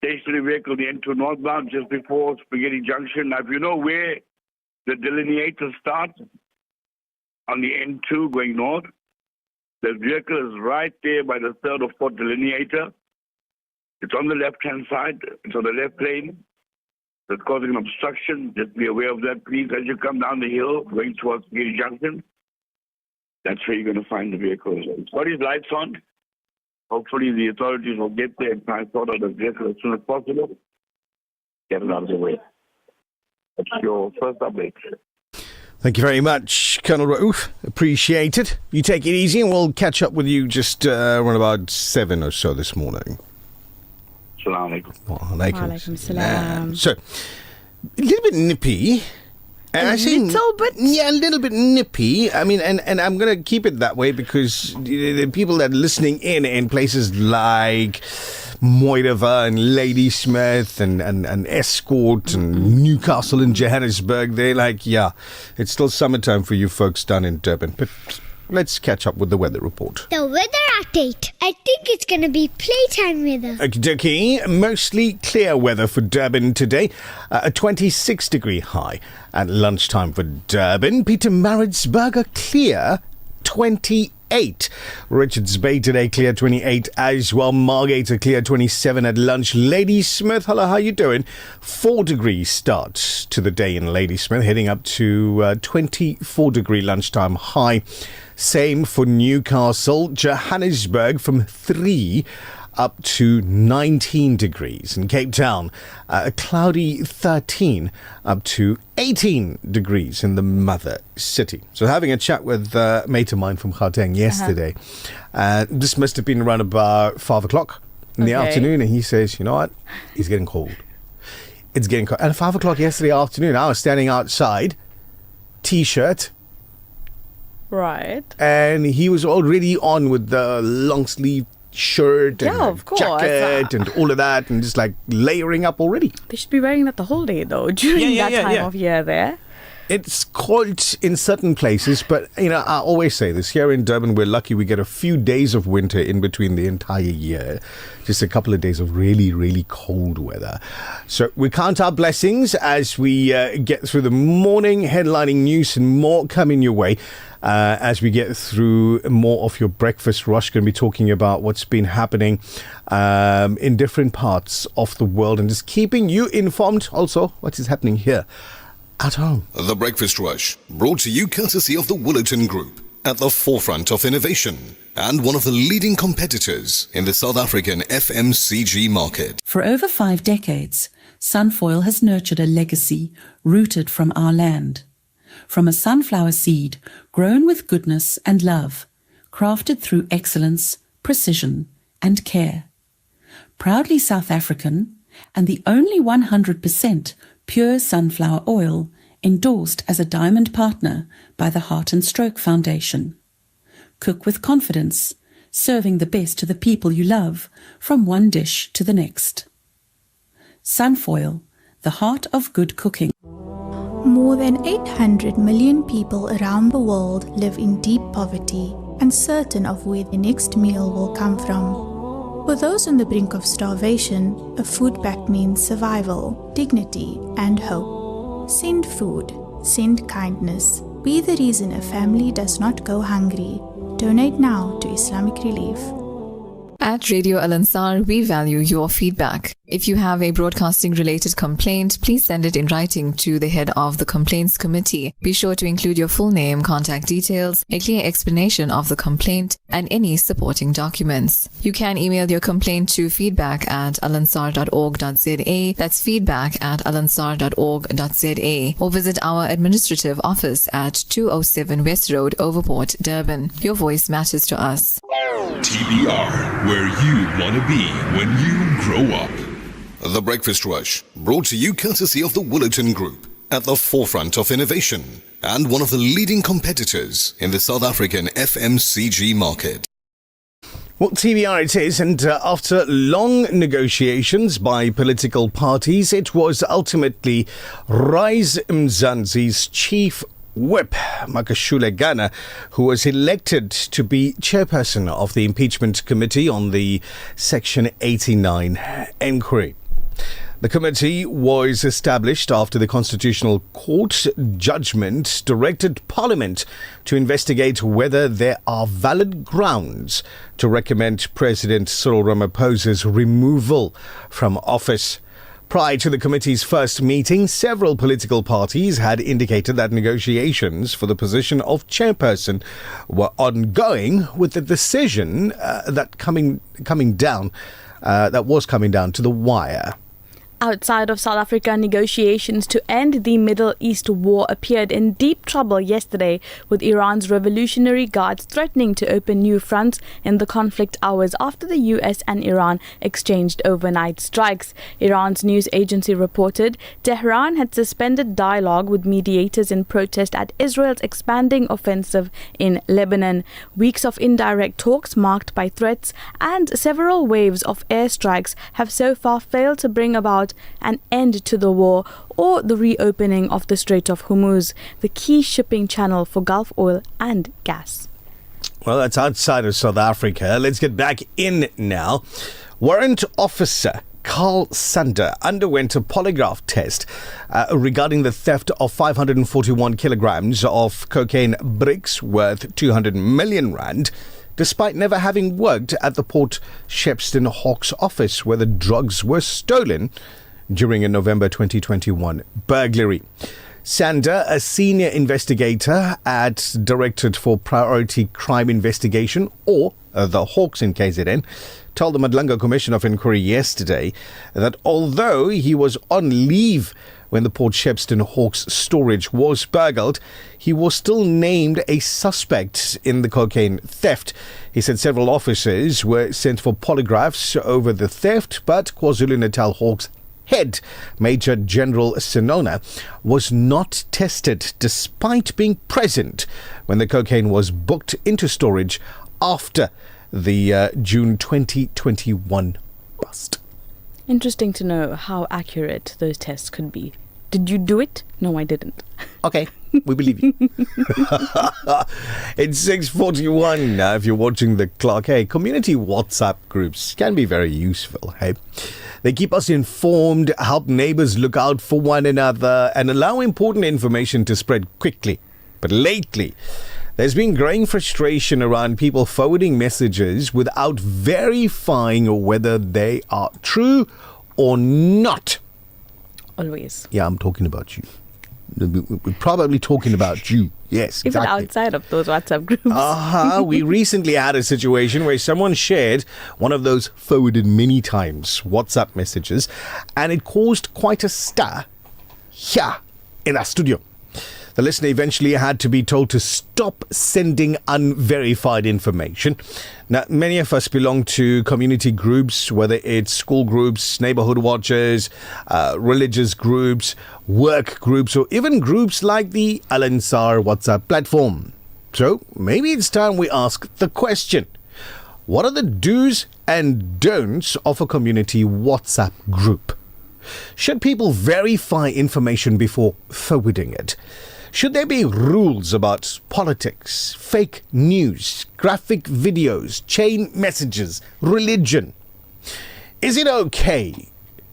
Stationary vehicle, the N2 northbound, just before Spaghetti Junction. Now, if you know where the delineators start, on the N2 going north, the vehicle is right there by the 3rd or 4th delineator. It's on the left-hand side. It's on the left lane. It's causing an obstruction. Just be aware of that, please. As you come down the hill, going towards Spaghetti Junction, that's where you're going to find the vehicle. It's got his lights on. Hopefully the authorities will get there and try and sort out the vehicle as soon as possible. Get it out of the way. That's your first update. Thank you very much, Colonel Raouf. Appreciate it. You take it easy and we'll catch up with you just around about 7 or so this morning. Assalamu alaikum. Wa alaikum salam. So, a little bit nippy. And a little bit? Yeah, a little bit nippy. I mean, and I'm going to keep it that way because the people that are listening in places like Moirava and Ladysmith and Escort and Newcastle and Johannesburg, they're like, yeah, it's still summertime for you folks down in Durban. But let's catch up with the weather report. The weather update. I think it's going to be playtime weather. Okey-dokey. Mostly clear weather for Durban today. A 26-degree high at lunchtime for Durban. Peter-Maritzburg a clear 28. Richards Bay today clear 28 as well. Margate a clear 27 at lunch. Ladysmith, hello, how you doing? 4 degrees start to the day in Ladysmith, heading up to 24-degree lunchtime high. Same for Newcastle. Johannesburg from 3 up to 19 degrees. In Cape Town, a cloudy 13 up to 18 degrees in the mother city. So having a chat with a mate of mine from Gauteng yesterday, this must have been around about 5 o'clock in the afternoon, and he says, you know what, it's getting cold. It's getting cold. And at 5 o'clock yesterday afternoon, I was standing outside, T-shirt, right, and he was already on with the long sleeve shirt and jacket and all of that, and just like layering up already. They should be wearing that the whole day though, during that time of year there. It's cold in certain places, but you know, I always say this, here in Durban we're lucky we get a few days of winter in between the entire year. Just a couple of days of really, really cold weather. So we count our blessings as we get through the morning headlining news, and more coming your way as we get through more of your breakfast rush. Going to be talking about what's been happening in different parts of the world, and just keeping you informed also what is happening here at home. The Breakfast Rush, brought to you courtesy of the Woollerton Group, at the forefront of innovation and one of the leading competitors in the South African FMCG market. For over 5 decades, Sunfoil has nurtured a legacy rooted from our land. From a sunflower seed grown with goodness and love, crafted through excellence, precision and care. Proudly South African, and the only 100% pure sunflower oil endorsed as a diamond partner by the Heart and Stroke Foundation. Cook with confidence, serving the best to the people you love, from one dish to the next. Sunfoil, the heart of good cooking. More than 800 million people around the world live in deep poverty, uncertain of where the next meal will come from. For those on the brink of starvation, a food pact means survival, dignity, and hope. Send food, send kindness. Be the reason a family does not go hungry. Donate now to Islamic Relief. At Radio Al Ansar, we value your feedback. If you have a broadcasting-related complaint, please send it in writing to the head of the Complaints Committee. Be sure to include your full name, contact details, a clear explanation of the complaint, and any supporting documents. You can email your complaint to feedback@alansar.org.za. That's feedback@alansar.org.za. Or visit our administrative office at 207 West Road, Overport, Durban. Your voice matters to us. TBR, where you want to be when you grow up. The Breakfast Rush, brought to you courtesy of the Woollerton Group, at the forefront of innovation and one of the leading competitors in the South African FMCG market. Well, TBR it is, and after long negotiations by political parties, it was ultimately Rise Mzansi's chief Whip, Makashule Gana, who was elected to be chairperson of the impeachment committee on the Section 89 inquiry. The committee was established after the Constitutional Court's judgment directed Parliament to investigate whether there are valid grounds to recommend President Cyril Ramaphosa's removal from office. Prior to the committee's first meeting, several political parties had indicated that negotiations for the position of chairperson were ongoing, with the decision that was coming down to the wire. Outside of South Africa, negotiations to end the Middle East war appeared in deep trouble yesterday, with Iran's Revolutionary Guards threatening to open new fronts in the conflict hours after the US and Iran exchanged overnight strikes. Iran's news agency reported Tehran had suspended dialogue with mediators in protest at Israel's expanding offensive in Lebanon. Weeks of indirect talks marked by threats and several waves of airstrikes have so far failed to bring about an end to the war or the reopening of the Strait of Hormuz, the key shipping channel for Gulf oil and gas. Well, that's outside of South Africa. Let's get back in now. Warrant Officer Carl Sander underwent a polygraph test regarding the theft of 541 kilograms of cocaine bricks worth 200 million rand, despite never having worked at the Port Shepstone Hawks office where the drugs were stolen during a November 2021 burglary. Sander, a senior investigator at Directorate for Priority Crime Investigation, or the Hawks in KZN, told the Madlanga Commission of Inquiry yesterday that although he was on leave when the Port Shepstone Hawks storage was burgled, he was still named a suspect in the cocaine theft. He said several officers were sent for polygraphs over the theft, but KwaZulu-Natal Hawks head Major General Sinona was not tested despite being present when the cocaine was booked into storage after the June 2021 bust. Interesting to know how accurate those tests could be. Did you do it? No, I didn't. Okay, we believe you. It's 6:41 now. If you're watching the clock, hey, community WhatsApp groups can be very useful, hey. They keep us informed, help neighbors look out for one another, and allow important information to spread quickly. But lately, there's been growing frustration around people forwarding messages without verifying whether they are true or not. Always. Yeah, I'm talking about you. We're probably talking about you. Yes, Even exactly. outside of those WhatsApp groups. We recently had a situation where someone shared one of those forwarded many times WhatsApp messages, and it caused quite a stir here in our studio. The listener eventually had to be told to stop sending unverified information. Now, many of us belong to community groups, whether it's school groups, neighborhood watches, religious groups, work groups, or even groups like the Al Ansar WhatsApp platform. So maybe it's time we ask the question: what are the do's and don'ts of a community WhatsApp group? Should people verify information before forwarding it? Should there be rules about politics, fake news, graphic videos, chain messages, religion? Is it okay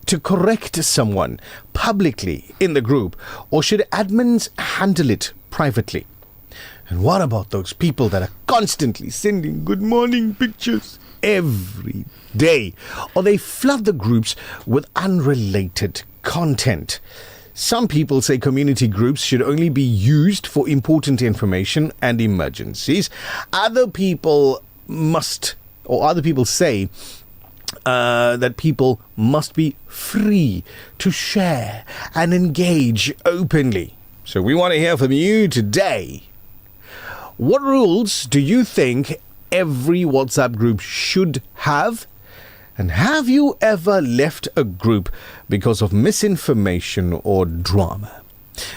to correct someone publicly in the group, or should admins handle it privately? And what about those people that are constantly sending good morning pictures every day, or they flood the groups with unrelated content? Some people say community groups should only be used for important information and emergencies. Other people say that people must be free to share and engage openly. So we want to hear from you today. What rules do you think every WhatsApp group should have? And have you ever left a group because of misinformation or drama?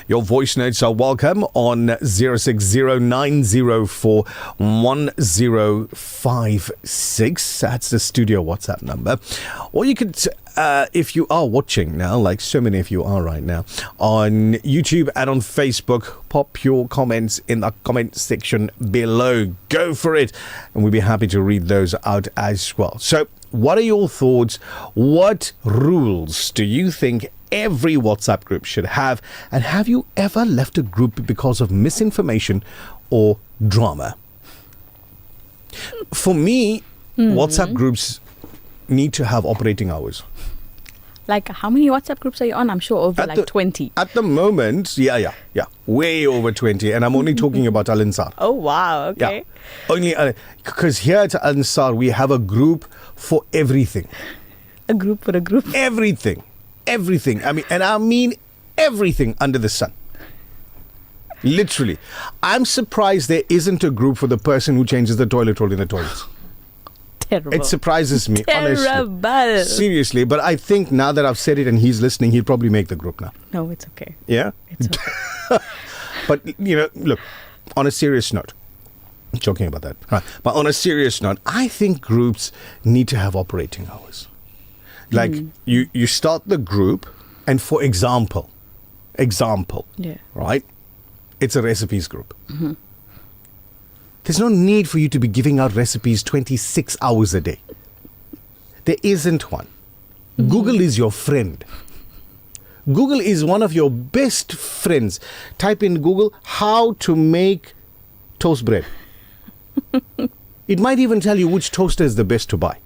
Your voice notes are welcome on 0609041056. That's the studio WhatsApp number. Or you could, if you are watching now, like so many of you are right now, on YouTube and on Facebook, pop your comments in the comment section below. Go for it. And we'll be happy to read those out as well. So, what are your thoughts? What rules do you think every WhatsApp group should have? And have you ever left a group because of misinformation or drama? For me, WhatsApp groups need to have operating hours. Like, how many WhatsApp groups are you on? I'm sure over 20. At the moment, yeah. Way over 20. And I'm only talking about Al Ansar. Oh, wow. Okay. Yeah. Only because here at Al Ansar, we have a group for everything. A group for a group? Everything. I mean everything under the sun. Literally. I'm surprised there isn't a group for the person who changes the toilet roll in the toilets. Terrible. It surprises me, honestly. Terrible. Seriously, but I think now that I've said it and he's listening, he'll probably make the group now. No, it's okay. Yeah? It's okay. But, look, on a serious note, I'm joking about that. Right. But on a serious note, I think groups need to have operating hours. Like, you start the group, and for example, right? It's a recipes group. Mm-hmm. There's no need for you to be giving out recipes 26 hours a day. There isn't one. Mm-hmm. Google is your friend. Google is one of your best friends. Type in Google, how to make toast bread. It might even tell you which toaster is the best to buy.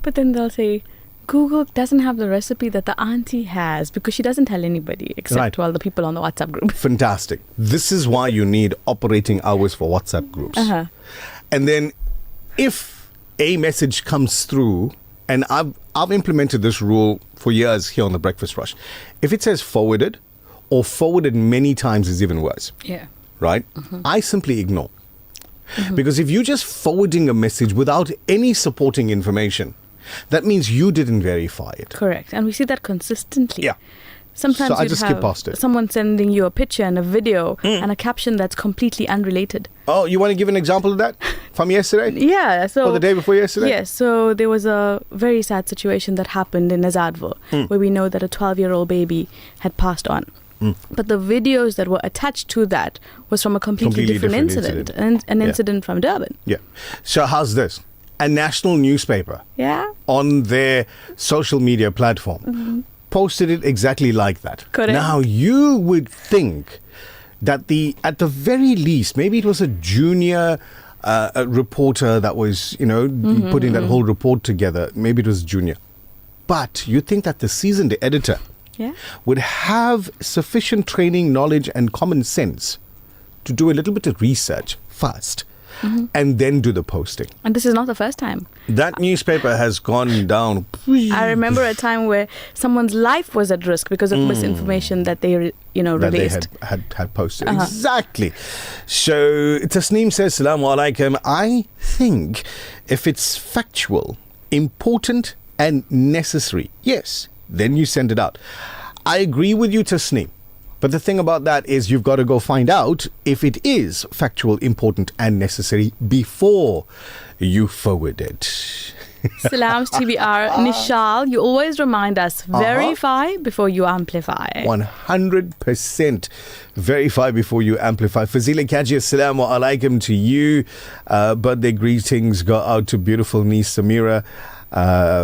But then they'll say, Google doesn't have the recipe that the auntie has because she doesn't tell anybody except all the people on the WhatsApp group. Fantastic. This is why you need operating hours for WhatsApp groups. And then if a message comes through, and I've implemented this rule for years here on the Breakfast Rush. If it says forwarded or forwarded many times is even worse. Yeah. Right? I simply ignore. Because if you're just forwarding a message without any supporting information, that means you didn't verify it. Correct. And we see that consistently. Yeah. Sometimes So I you'd just have skip past it. someone sending you a picture and a video and a caption that's completely unrelated. Oh, you want to give an example of that from yesterday? Yeah. So Or the day before yesterday? Yes. So there was a very sad situation that happened in Azadville where we know that a 12-year-old baby had passed on. But the videos that were attached to that was from a completely different incident. An incident from Durban. Yeah. So how's this? A national newspaper on their social media platform posted it exactly like that. Correct. Now you would think that at the very least, maybe it was a junior reporter that was, putting that whole report together. Maybe it was junior. But you think that the seasoned editor would have sufficient training, knowledge and common sense to do a little bit of research first and then do the posting. And this is not the first time. That newspaper has gone down. I remember a time where someone's life was at risk because of misinformation that they, released. That they had posted. Exactly. So Tasneem says, Salaam alaikum. I think if it's factual, important and necessary, yes, then you send it out. I agree with you, Tasneem. But the thing about that is you've got to go find out if it is factual, important and necessary before you forward it. Salams TBR. Nichal, you always remind us, verify before you amplify. 100% verify before you amplify. Fazila Kaji, assalamu alaikum to you. Birthday greetings go out to beautiful niece Samira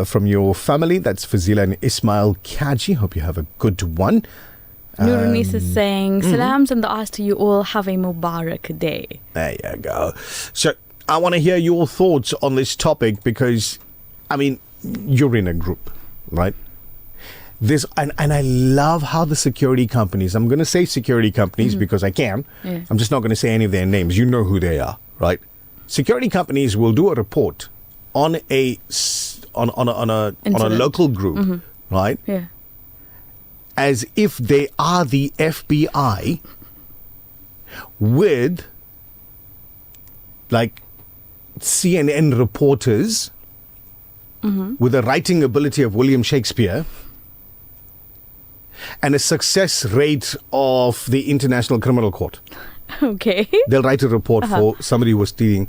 from your family. That's Fazila and Ismail Kaji. Hope you have a good one. Nurunis is saying, salams and du'as to you all. Have a Mubarak day. There you go. So I want to hear your thoughts on this topic because, you're in a group, right? And I love how the security companies, I'm going to say security companies because I can. Yeah. I'm just not going to say any of their names. You know who they are, right? Security companies will do a report on a local group, right? Yeah. As if they are the FBI with like CNN reporters with the writing ability of William Shakespeare and a success rate of the International Criminal Court. Okay. They'll write a report for somebody who was stealing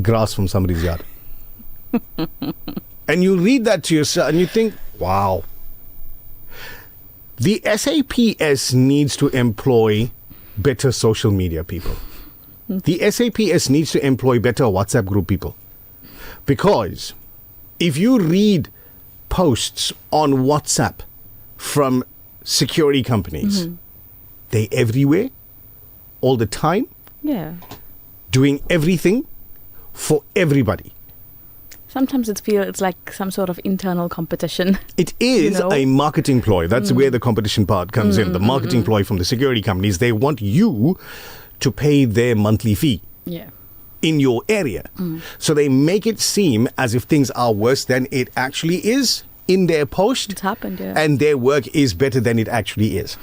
grass from somebody's yard. And you read that to yourself and you think, wow. The SAPS needs to employ better social media people. The SAPS needs to employ better WhatsApp group people. Because if you read posts on WhatsApp from security companies, they're everywhere, all the time, doing everything for everybody. Sometimes it's like some sort of internal competition. It is a marketing ploy. That's where the competition part comes in. The marketing ploy from the security companies. They want you to pay their monthly fee in your area. So they make it seem as if things are worse than it actually is in their post. It's happened, and their work is better than it actually is.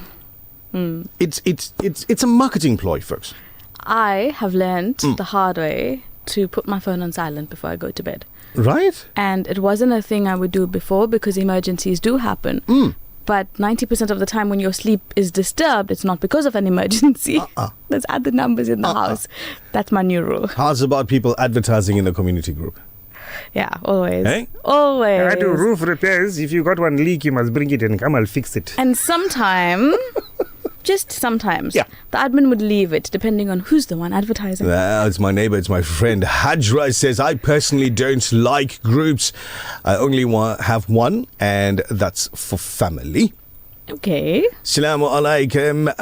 It's a marketing ploy, folks. I have learned the hard way to put my phone on silent before I go to bed. Right. And it wasn't a thing I would do before because emergencies do happen. But 90% of the time when your sleep is disturbed, it's not because of an emergency. There's other numbers in the house. That's my new rule. How's about people advertising in the community group? Yeah, always. Hey? Always. I do roof repairs. If you got one leak, you must bring it and come, I'll fix it. And sometimes... Just sometimes, the admin would leave it depending on who's the one advertising. It's my neighbor, it's my friend. Hajra says, I personally don't like groups. I only have one, and that's for family. Okay. Assalamu alaikum.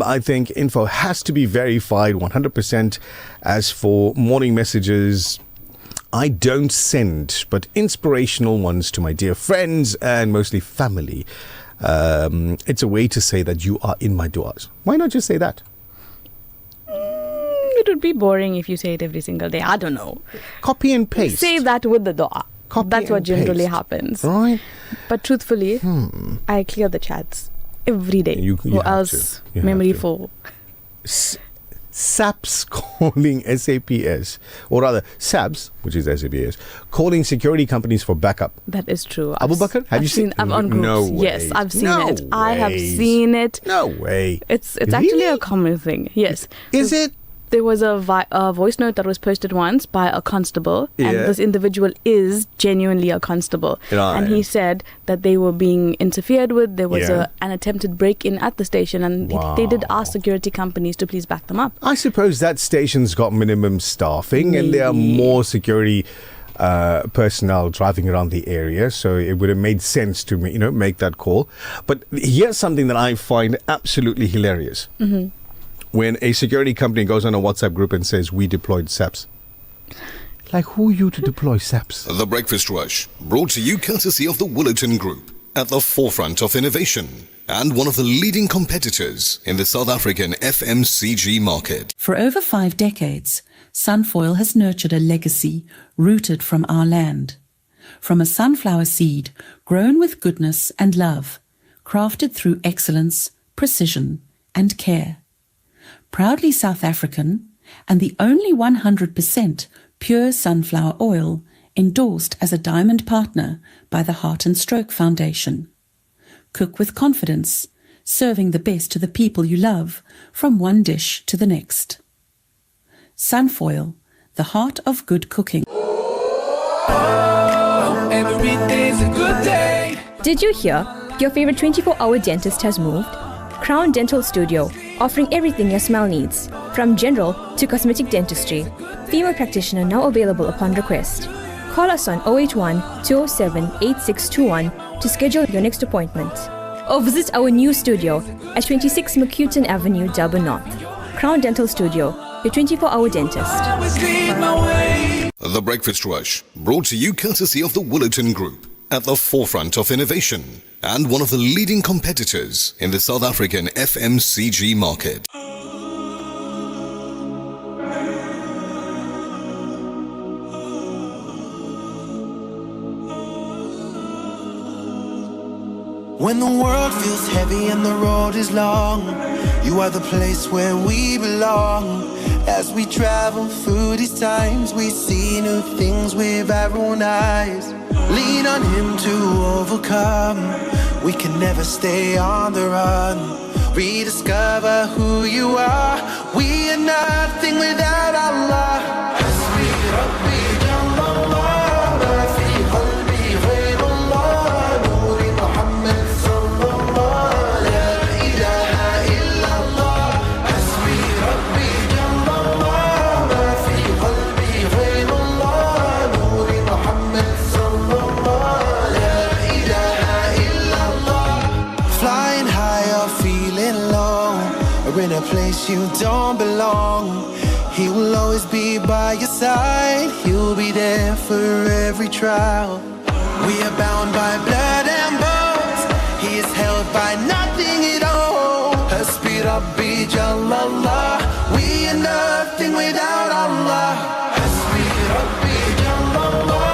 I think info has to be verified 100%. As for morning messages, I don't send but inspirational ones to my dear friends and mostly family. It's a way to say that you are in my du'as. Why not just say that? It would be boring if you say it every single day. I don't know. Copy and paste. Say that with the dua. That's what generally paste. happens. Right. But truthfully, I clear the chats every day. You or else memory full. SAPS calling SAPS, or rather SAPS, which is SAPS, calling security companies for backup. That is true. Abu Bakr, have you seen? I'm on groups. No way. Yes, I've seen it. No I have ways. seen it. No way. It's actually a common thing. Yes. Is it? There was a voice note that was posted once by a constable, and this individual is genuinely a constable. Right. And he said that they were being interfered with. There was an attempted break-in at the station, and they did ask security companies to please back them up. I suppose that station's got minimum staffing, and there are more security personnel driving around the area, so it would have made sense to make that call. But here's something that I find absolutely hilarious. Mm-hmm. When a security company goes on a WhatsApp group and says, we deployed SAPs. Like, who are you to deploy SAPs? The Breakfast Rush, brought to you courtesy of the Willerton Group, at the forefront of innovation and one of the leading competitors in the South African FMCG market. For over 5 decades, Sunfoil has nurtured a legacy rooted from our land. From a sunflower seed grown with goodness and love, crafted through excellence, precision, and care. Proudly South African, and the only 100% pure sunflower oil endorsed as a diamond partner by the Heart and Stroke Foundation. Cook with confidence, serving the best to the people you love, from one dish to the next. Sunfoil, the heart of good cooking. Every day's a good day. Did you hear? Your favorite 24-hour dentist has moved? Crown Dental Studio, offering everything your smile needs, from general to cosmetic dentistry. Female practitioner now available upon request. Call us on 081-207-8621 to schedule your next appointment. Or visit our new studio at 26 McCuton Avenue, Durban North. Crown Dental Studio, your 24-hour dentist. The Breakfast Rush, brought to you courtesy of the Willerton Group, at the forefront of innovation and one of the leading competitors in the South African FMCG market. When the world feels heavy and the road is long, you are the place where we belong. As we travel through these times, we see new things with our own eyes. Lean on Him to overcome. We can never stay on the run. Rediscover who you are. We are nothing without Allah. In a place you don't belong, He will always be by your side. He'll be there for every trial. We are bound by blood and bones. He is held by nothing at all. Hasbi Rabbi Jalallah. We are nothing without Allah. Hasbi Rabbi Jalallah.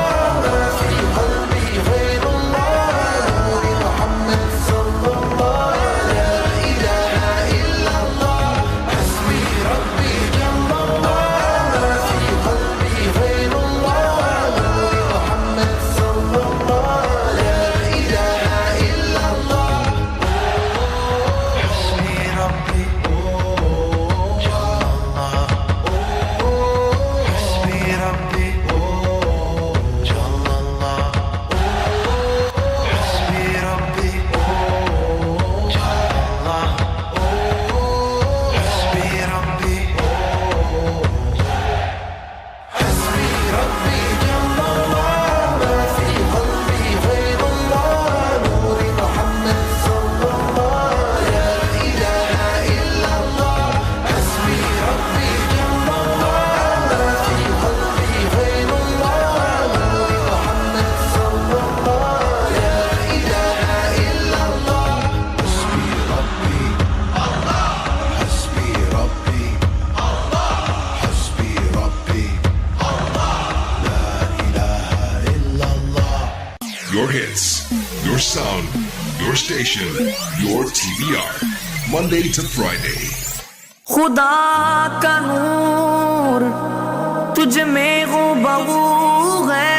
your hits, your sound, your station, your TBR. Monday to Friday. खुदा का नूर तुझ में गुबहू है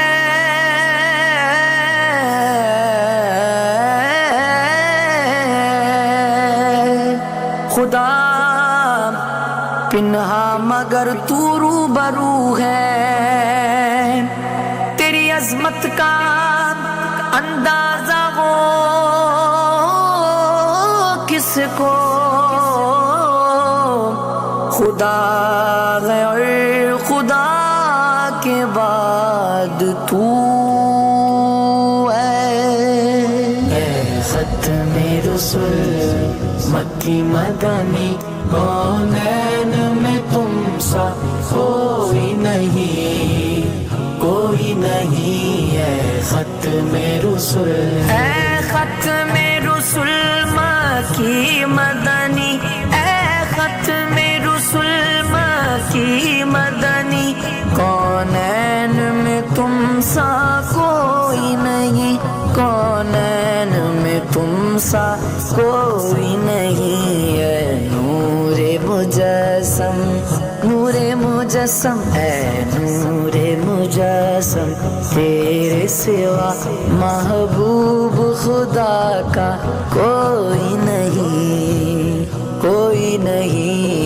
खुदा पिन्हा मगर तू रूबरू है तेरी अजमत का अंदाजा हो किसको खुदा है और खुदा के बाद तू है ख़त्म रसूल मक्की मदनी कौनैन में तुम सा कोई नहीं है ख़त्म रसूल है ख़त्म रसूल मक्की मदनी की मदनी कौनैन में तुम सा कोई नहीं कौनैन में तुम सा कोई नहीं है नूरे मुजस्सम है नूरे मुजस्सम तेरे सिवा महबूब खुदा का कोई नहीं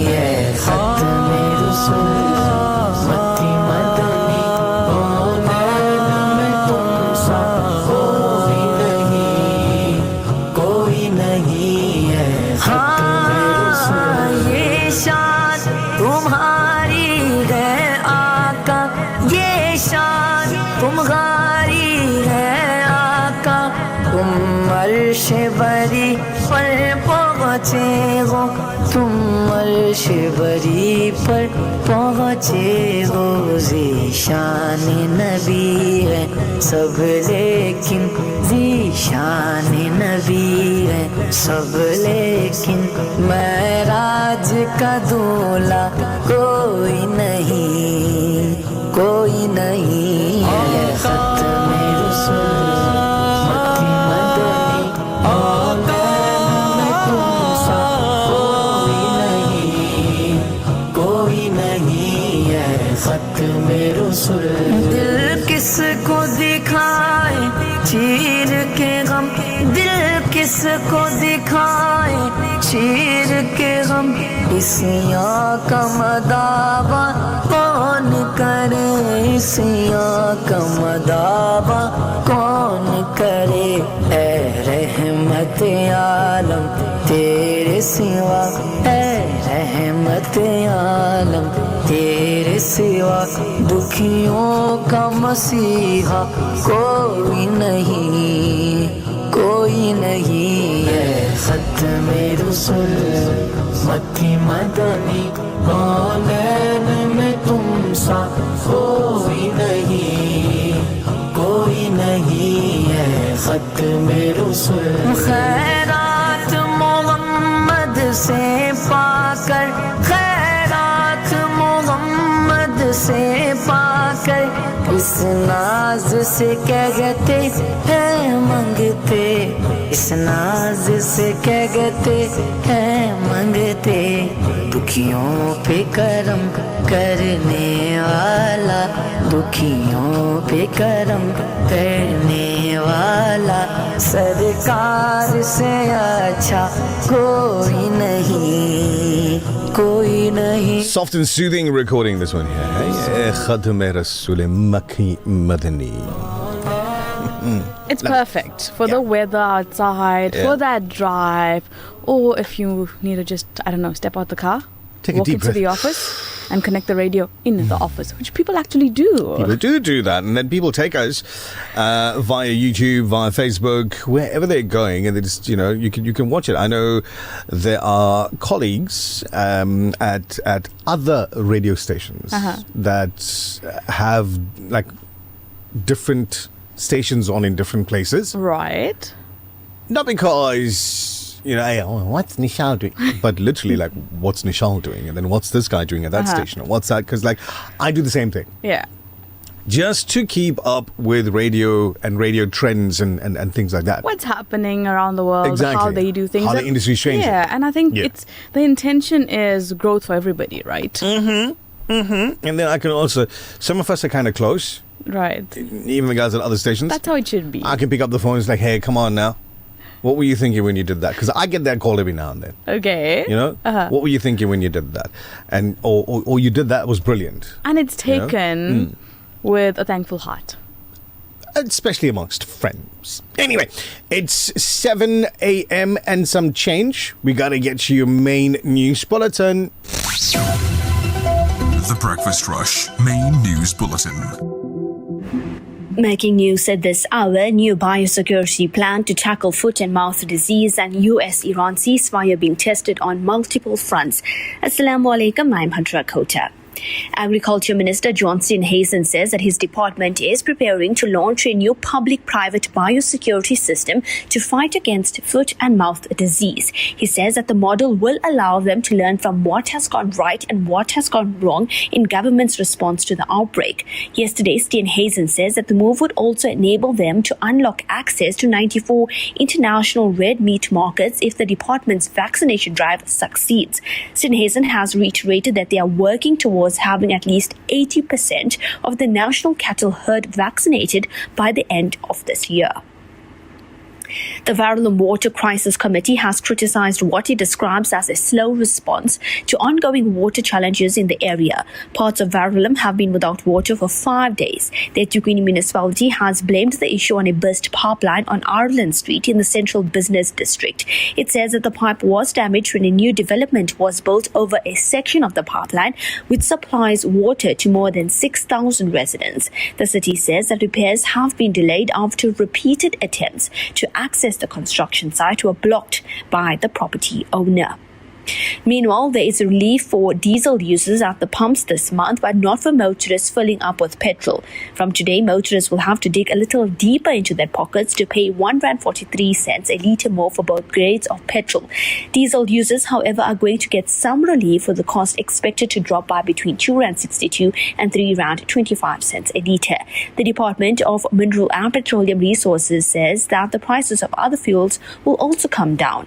है ख़त्म रसूल मक्की मदनी कौनैन में तुम सा कोई नहीं है ख़त्म रसूल ये शान तुम्हारी है आका ये शान तुम्हारी है आका तुम अर्श बरी पर पहुँचे हो तुम अर्श बरी पर पहुँचे हो ज़ीशान नबी है सब लेकिन ज़ीशान नबी है सब लेकिन महराज का दूल्हा कोई नहीं है ख़त्म रसूल मक्की मदनी दिल किसको दिखाए चीर के गम दिल किसको दिखाए चीर के गम इसिया का मदावा कौन करे इसिया का मदावा कौन करे ऐ रहमत आलम तेरे सिवा ऐ रहमत आलम तेरे सिवा दुखियों का मसीहा कोई नहीं है ख़त्म रसूल मक्की मदनी कौनैन में तुम सा कोई नहीं है ख़त्म रसूल खैरात मोहम्मद से पाकर से पाकर इस नाज से कहते हैं मंगते इस नाज से कहते हैं मंगते दुखियों पे करम करने वाला दुखियों पे करम करने वाला सरकार से अच्छा कोई नहीं Soft and soothing recording this one here. Khatm Rasool Makki Madani. It's perfect for the weather outside, for that drive, or if you need to just, step out the car, walk into the office and connect the radio in the office, which people actually do. People do that, and then people take us via YouTube, via Facebook, wherever they're going, and they just, you can watch it. I know there are colleagues at other radio stations that have like different stations on in different places. Right. Not because, hey, what's Nichal doing? But literally, like, what's Nichal doing? And then what's this guy doing at that station? Or what's that? Because, like, I do the same thing. Yeah. just to keep up with radio and radio trends and things like that. What's happening around the world, Exactly. how they do things. How the industry's changing. Yeah, and I think it's the intention is growth for everybody, right? And then I can also, some of us are kind of close. Right. Even the guys at other stations. That's how it should be. I can pick up the phone and it's like, hey, come on now. What were you thinking when you did that? Because I get that call every now and then. Okay. You know? What were you thinking when you did that? And or you did that was brilliant. And it's taken with a thankful heart. Especially amongst friends. Anyway, it's 7 a.m. and some change. We got to get to your main news bulletin. The Breakfast Rush Main News Bulletin. Making news at this hour, new biosecurity plan to tackle foot and mouth disease and US-Iran ceasefire being tested on multiple fronts. Assalamu alaikum, I'm Hadra Kota. Agriculture Minister John Steenhuisen says that his department is preparing to launch a new public-private biosecurity system to fight against foot and mouth disease. He says that the model will allow them to learn from what has gone right and what has gone wrong in government's response to the outbreak. Yesterday, Steenhuisen says that the move would also enable them to unlock access to 94 international red meat markets if the department's vaccination drive succeeds. Steenhuisen has reiterated that they are working towards having at least 80% of the national cattle herd vaccinated by the end of this year. The Verulam Water Crisis Committee has criticized what it describes as a slow response to ongoing water challenges in the area. Parts of Verulam have been without water for 5 days. The eThekwini municipality has blamed the issue on a burst pipeline on Ireland Street in the central business district. It says that the pipe was damaged when a new development was built over a section of the pipeline, which supplies water to more than 6,000 residents. The city says that repairs have been delayed after repeated attempts to access the construction site were blocked by the property owner. Meanwhile, there is relief for diesel users at the pumps this month, but not for motorists filling up with petrol. From today, motorists will have to dig a little deeper into their pockets to pay R1.43 a litre more for both grades of petrol. Diesel users, however, are going to get some relief, with the cost expected to drop by between R2.62 and R3.25 a litre. The Department of Mineral and Petroleum Resources says that the prices of other fuels will also come down.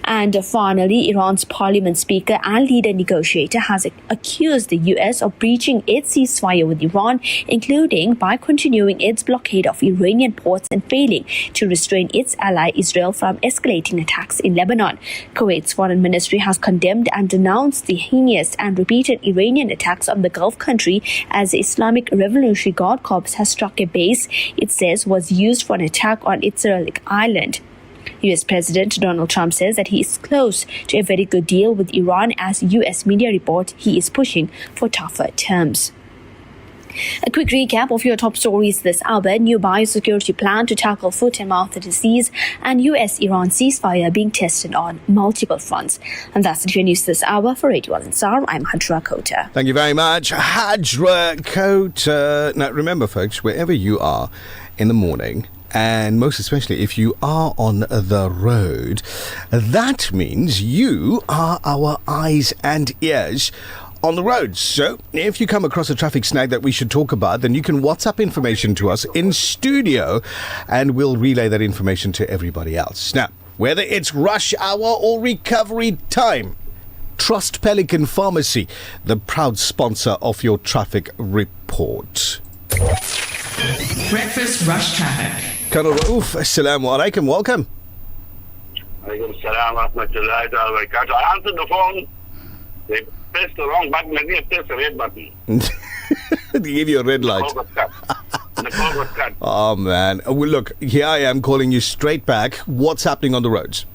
And finally, Iran's parliament speaker and leader negotiator has accused the US of breaching its ceasefire with Iran, including by continuing its blockade of Iranian ports and failing to restrain its ally Israel from escalating attacks in Lebanon. Kuwait's foreign ministry has condemned and denounced the heinous and repeated Iranian attacks on the Gulf country as the Islamic Revolutionary Guard Corps has struck a base it says was used for an attack on Israeli island. US President Donald Trump says that he is close to a very good deal with Iran. As US media report, he is pushing for tougher terms. A quick recap of your top stories this hour: new biosecurity plan to tackle foot and mouth disease, and US-Iran ceasefire being tested on multiple fronts. And that's your news this hour. For Radio Al-Ansar, I'm Hadra Kota. Thank you very much, Hadra Kota. Now remember, folks, wherever you are in the morning, and most especially if you are on the road, that means you are our eyes and ears on the road. So if you come across a traffic snag that we should talk about, then you can WhatsApp information to us in studio and we'll relay that information to everybody else. Now, whether it's rush hour or recovery time, Trust Pelican Pharmacy, the proud sponsor of your traffic report. Breakfast Rush Traffic. Colonel Raouf, assalamu alaikum, welcome. Alaikum salam wa rahmatullahi wa barakatuh. I answered the phone. They pressed the wrong button. I didn't press the red button. They gave you a red light. The call was cut. Oh, man. Well, look, here I am calling you straight back. What's happening on the roads?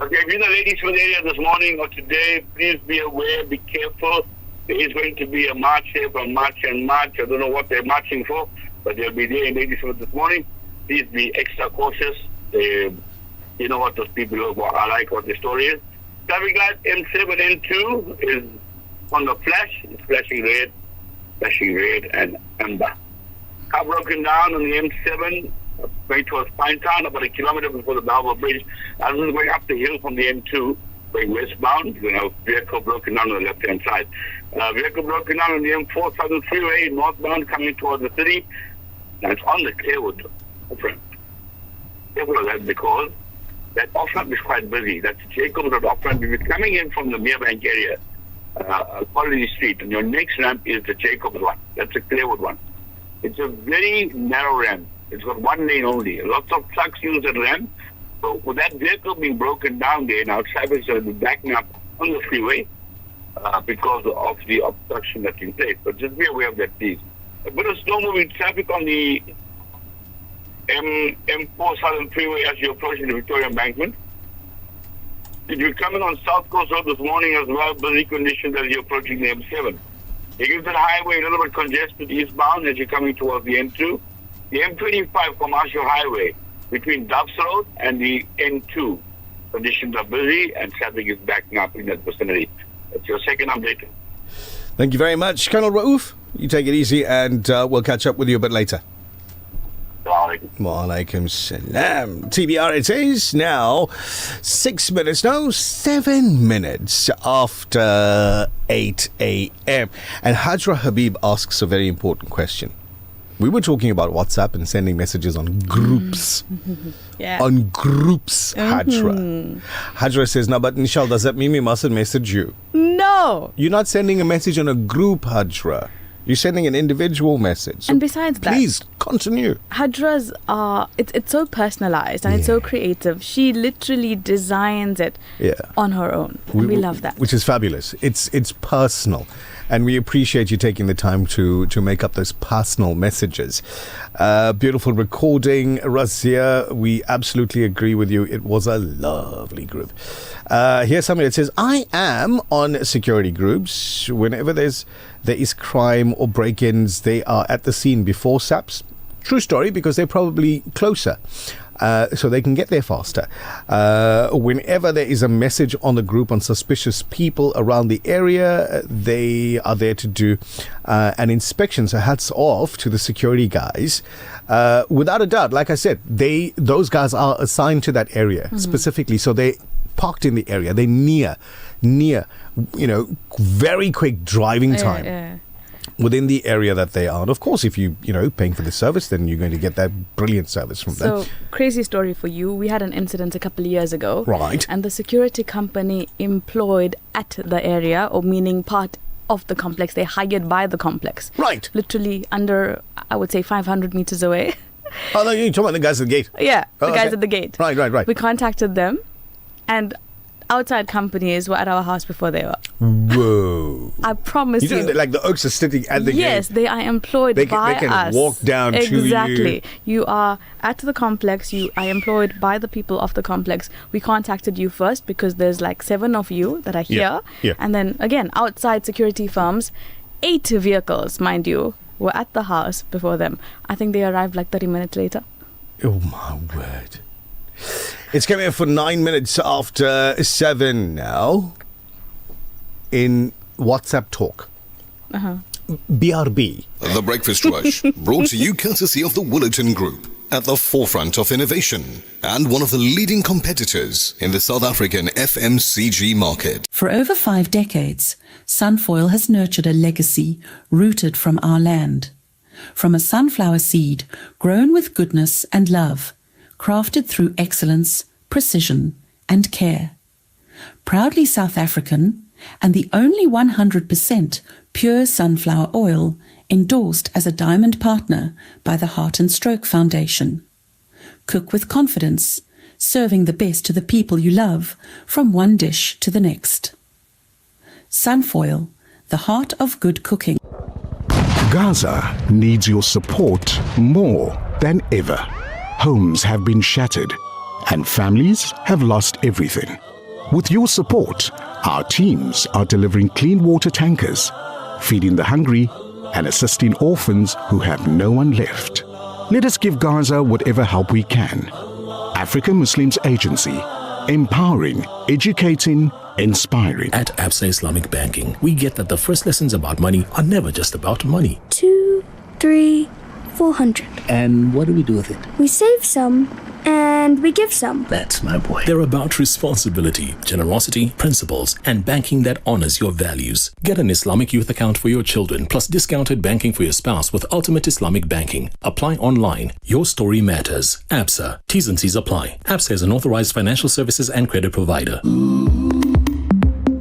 Okay, if you're in the Ladysmith area this morning or today, please be aware, be careful. There is going to be a march here from March and March. I don't know what they're marching for, but they'll be there in Ladysmith this morning. Please be extra cautious. You know what those people are like, what the story is. Traffic light M7, N2 is on the flash. It's flashing red and amber. Car broken down on the M7, going towards Pinetown, about a kilometer before the Balboa Bridge. I was going up the hill from the M2. going westbound. You know, vehicle broken down on the left-hand side. Vehicle broken down on the M4 Southern Freeway, northbound coming towards the city. Now it's on the Clearwood off-ramp. Careful of that because that off-ramp is quite busy. That's Jacobs Road off-ramp. If you're coming in from the Merebank area, Quality Street, and your next ramp is the Jacobs one. That's a Clearwood one. It's a very narrow ramp. It's got one lane only. Lots of trucks use that ramp. So with that vehicle being broken down there, now traffic is going to be backing up on the freeway because of the obstruction that's in place. But just be aware of that, please. A bit of slow-moving traffic on the M4 Southern Freeway as you're approaching the Victoria Embankment. If you're coming on South Coast Road this morning as well, busy conditions as you're approaching the M7. Higginson Highway a little bit congested eastbound as you're coming towards the M2. The M25 Commercial Highway between Doves Road and the N2. Conditions are busy and traffic is backing up in that vicinity. That's your second update. Thank you very much, Colonel Raouf. You take it easy and we'll catch up with you a bit later. Walaikum salam. TBR, it is now 7 minutes after 8 a.m. And Hajra Habib asks a very important question. We were talking about WhatsApp and sending messages on groups. Yeah. On groups, Hajra. Hajra says, now, but Nichal, does that mean we mustn't message you? No. You're not sending a message on a group, Hajra. You're sending an individual message. So and besides that, please continue. Hadra's it's so personalized and it's so creative. She literally designs it on her own. We love that. Which is fabulous. It's personal. And we appreciate you taking the time to make up those personal messages. Beautiful recording, Razia. We absolutely agree with you. It was a lovely group. Here's somebody that says, I am on security groups. Whenever there is crime or break-ins, they are at the scene before SAPs. True story, because they're probably closer. So they can get there faster. Whenever there is a message on the group on suspicious people around the area, they are there to do an inspection. So hats off to the security guys. Without a doubt, like I said, those guys are assigned to that area specifically. So they parked in the area. They're near, very quick driving time. Within the area that they are. And of course, if paying for the service, then you're going to get that brilliant service from them. So, crazy story for you. We had an incident a couple of years ago. Right. And the security company employed at the area, or meaning part of the complex, they hired by the complex. Right. Literally under, I would say, 500 meters away. Oh, no, you're talking about the guys at the gate? Yeah, the guys at the gate. Right. We contacted them, and outside companies were at our house before they were. Whoa. I promise you. Like the Oaks are sitting at the gate. Yes, they are employed by us. They can walk down to you. Exactly. You are at the complex. You are employed by the people of the complex. We contacted you first because there's like 7 of you that are here. Yeah. And then again, outside security firms, 8 vehicles, mind you, were at the house before them. I think they arrived like 30 minutes later. Oh my word. It's coming up for 9 minutes after 7 now in WhatsApp Talk. BRB. The Breakfast Rush, brought to you courtesy of the Willerton Group, at the forefront of innovation and one of the leading competitors in the South African FMCG market. For over 5 decades, Sunfoil has nurtured a legacy rooted from our land. From a sunflower seed grown with goodness and love, crafted through excellence, precision, and care. Proudly South African, and the only 100% pure sunflower oil endorsed as a diamond partner by the Heart and Stroke Foundation. Cook with confidence, serving the best to the people you love, from one dish to the next. Sunfoil, the heart of good cooking. Gaza needs your support more than ever. Homes have been shattered and families have lost everything. With your support, our teams are delivering clean water tankers, feeding the hungry and assisting orphans who have no one left. Let us give Gaza whatever help we can. African Muslims Agency, empowering, educating, inspiring. At Absa Islamic Banking, we get that the first lessons about money are never just about money. 2, 3, 400. And what do we do with it? We save some and and we give some. That's my boy. They're about responsibility, generosity, principles, and banking that honors your values. Get an Islamic youth account for your children, plus discounted banking for your spouse with Ultimate Islamic Banking. Apply online. Your story matters. ABSA. T's and C's apply. ABSA is an authorized financial services and credit provider.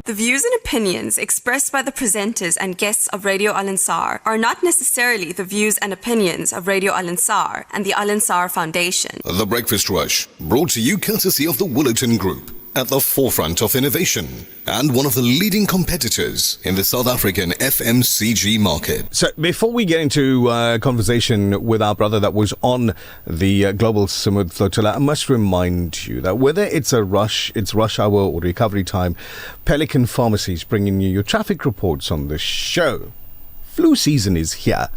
The views and opinions expressed by the presenters and guests of Radio Al Ansar are not necessarily the views and opinions of Radio Al Ansar and the Al Ansar Foundation. The Breakfast Rush, brought to you courtesy of the Woolerton Group, at the forefront of innovation and one of the leading competitors in the South African FMCG market. So before we get into conversation with our brother that was on the Global Samud Flotilla, I must remind you that whether it's rush hour or recovery time, Pelican Pharmacy is bringing you your traffic reports on the show. Flu season is here,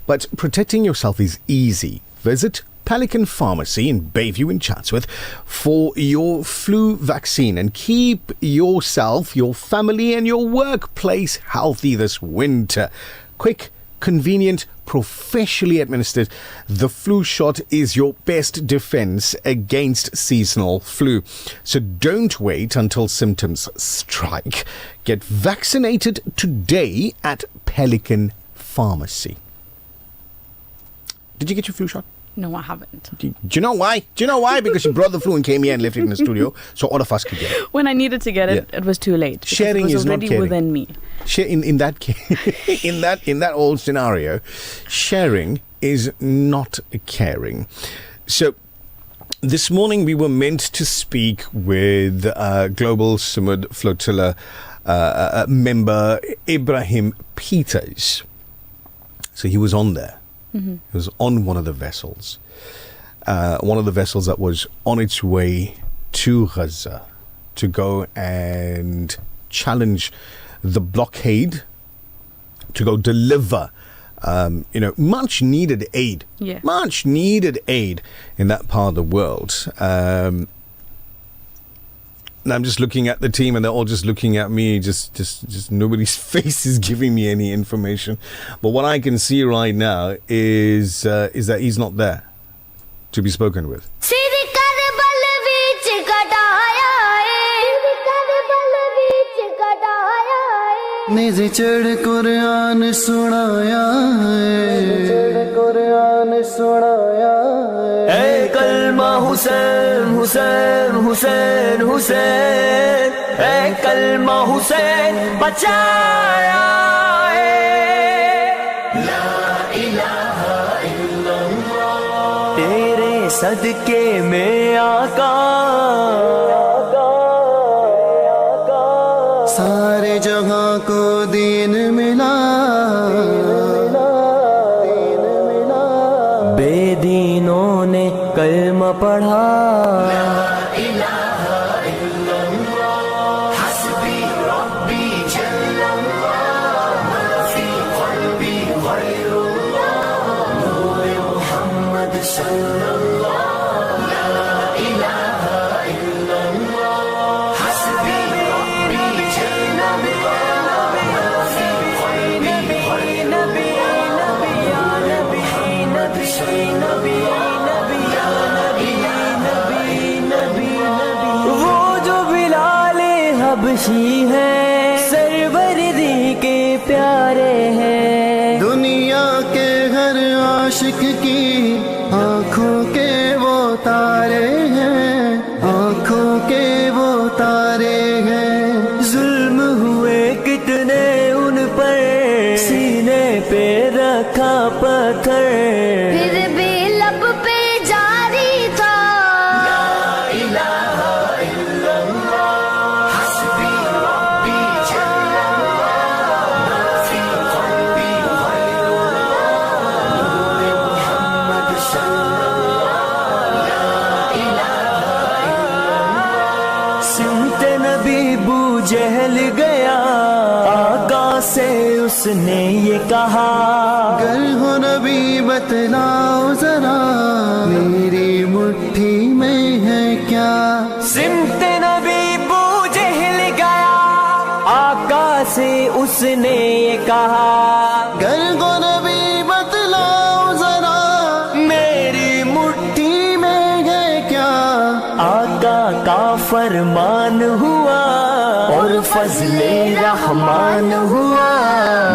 but protecting yourself is easy. Visit Pelican Pharmacy in Bayview in Chatsworth for your flu vaccine and keep yourself, your family and your workplace healthy this winter. Quick, convenient, professionally administered, the flu shot is your best defense against seasonal flu. So don't wait until symptoms strike. Get vaccinated today at Pelican Pharmacy. Did you get your flu shot? No, I haven't. Do you know why? Because you brought the flu and came here and left it in the studio, so all of us could get it. When I needed to get it, it was too late. Sharing is not caring. It was already within me. In that case, in that old scenario, sharing is not caring. So this morning we were meant to speak with Global Samud Flotilla member Ibrahim Peters. So he was on there. Mm-hmm. It was on one of the vessels that was on its way to Gaza to go and challenge the blockade, to go deliver, much needed aid. Yeah. Much needed aid in that part of the world. And I'm just looking at the team and they're all just looking at me, just nobody's face is giving me any information. But what I can see right now is that he's not there to be spoken with. حسین حسین حسین حسین اے کلمہ حسین بچایا لا الہ الا اللہ تیرے صدقے میں آقا سارے جہاں کو دین ملا بے دینوں نے کلمہ پڑھا حبشی ہیں سروردی کے پیارے ہیں دنیا کے ہر عاشق کی آنکھوں کے وہ تارے ہیں آنکھوں کے وہ تارے ہیں ظلم ہوئے کتنے ان پر سینے پہ رکھا پتھر پھر بھی لب پہ جاری تھا لا الہ الا اللہ حسبی ربی جل اللہ ما فی قلبی غیر اللہ نور محمد صلی اللہ لا الہ الا اللہ سمت نبی بو جہل گیا آقا سے اس نے یہ کہا گر ہو نبی بتلاؤ ذرا میری مٹھی میں ہے کیا سمت نبی بو جہل گیا آقا سے اس نے یہ کہا گر ہو نبی بتلاؤ ذرا میری مٹھی میں ہے کیا फरमान हुआ और फजले रहमान हुआ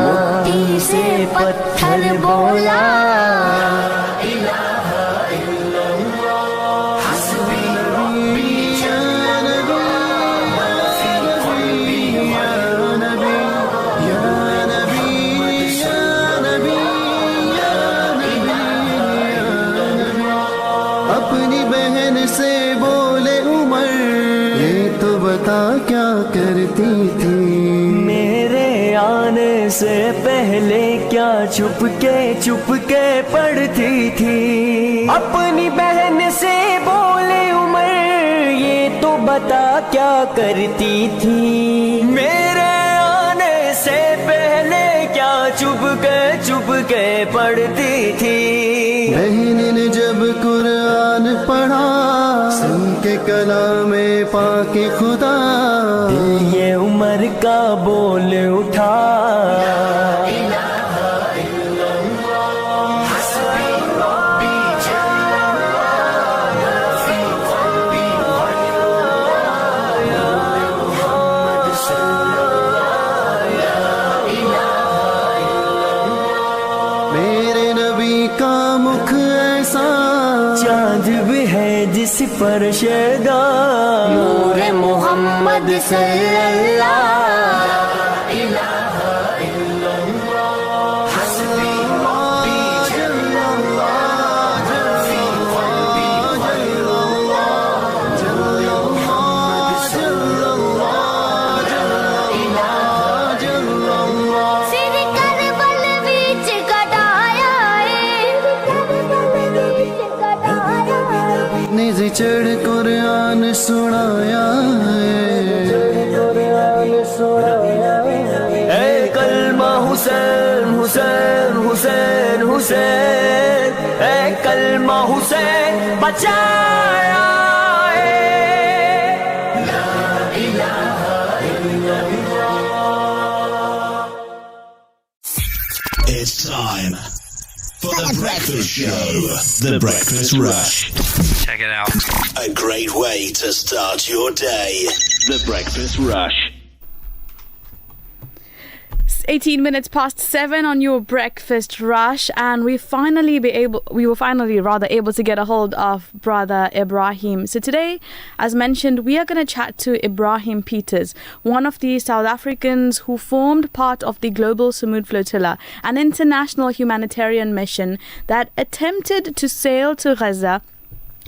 मुट्ठी से पत्थर बोला क्या करती थी मेरे आने से पहले क्या चुपके पढ़ती थी अपनी बहन से बोले उमर ये तो बता क्या करती थी मेरे आने से पहले क्या चुपके पढ़ती थी बहन ने जब कुरान पढ़ा सुन के कलामे पाके खुदा ये उमर का बोल उठा मेरे नबी का मुख ऐसा चांद भी है जिस पर शेगा नूरे मोहम्मद सल्लल्लाहु चढ़ कुरान सुनाया है कलमा हुसैन हुसैन हुसैन हुसैन है कलमा हुसैन बचाया It's time for the breakfast show. The Breakfast Rush. Check it out. A great way to start your day. The Breakfast Rush. 18 minutes past 7 on your breakfast rush, and we were finally able to get a hold of brother Ibrahim. So today, as mentioned, we are going to chat to Ibrahim Peters, one of the South Africans who formed part of the Global Samud Flotilla, an international humanitarian mission that attempted to sail to Gaza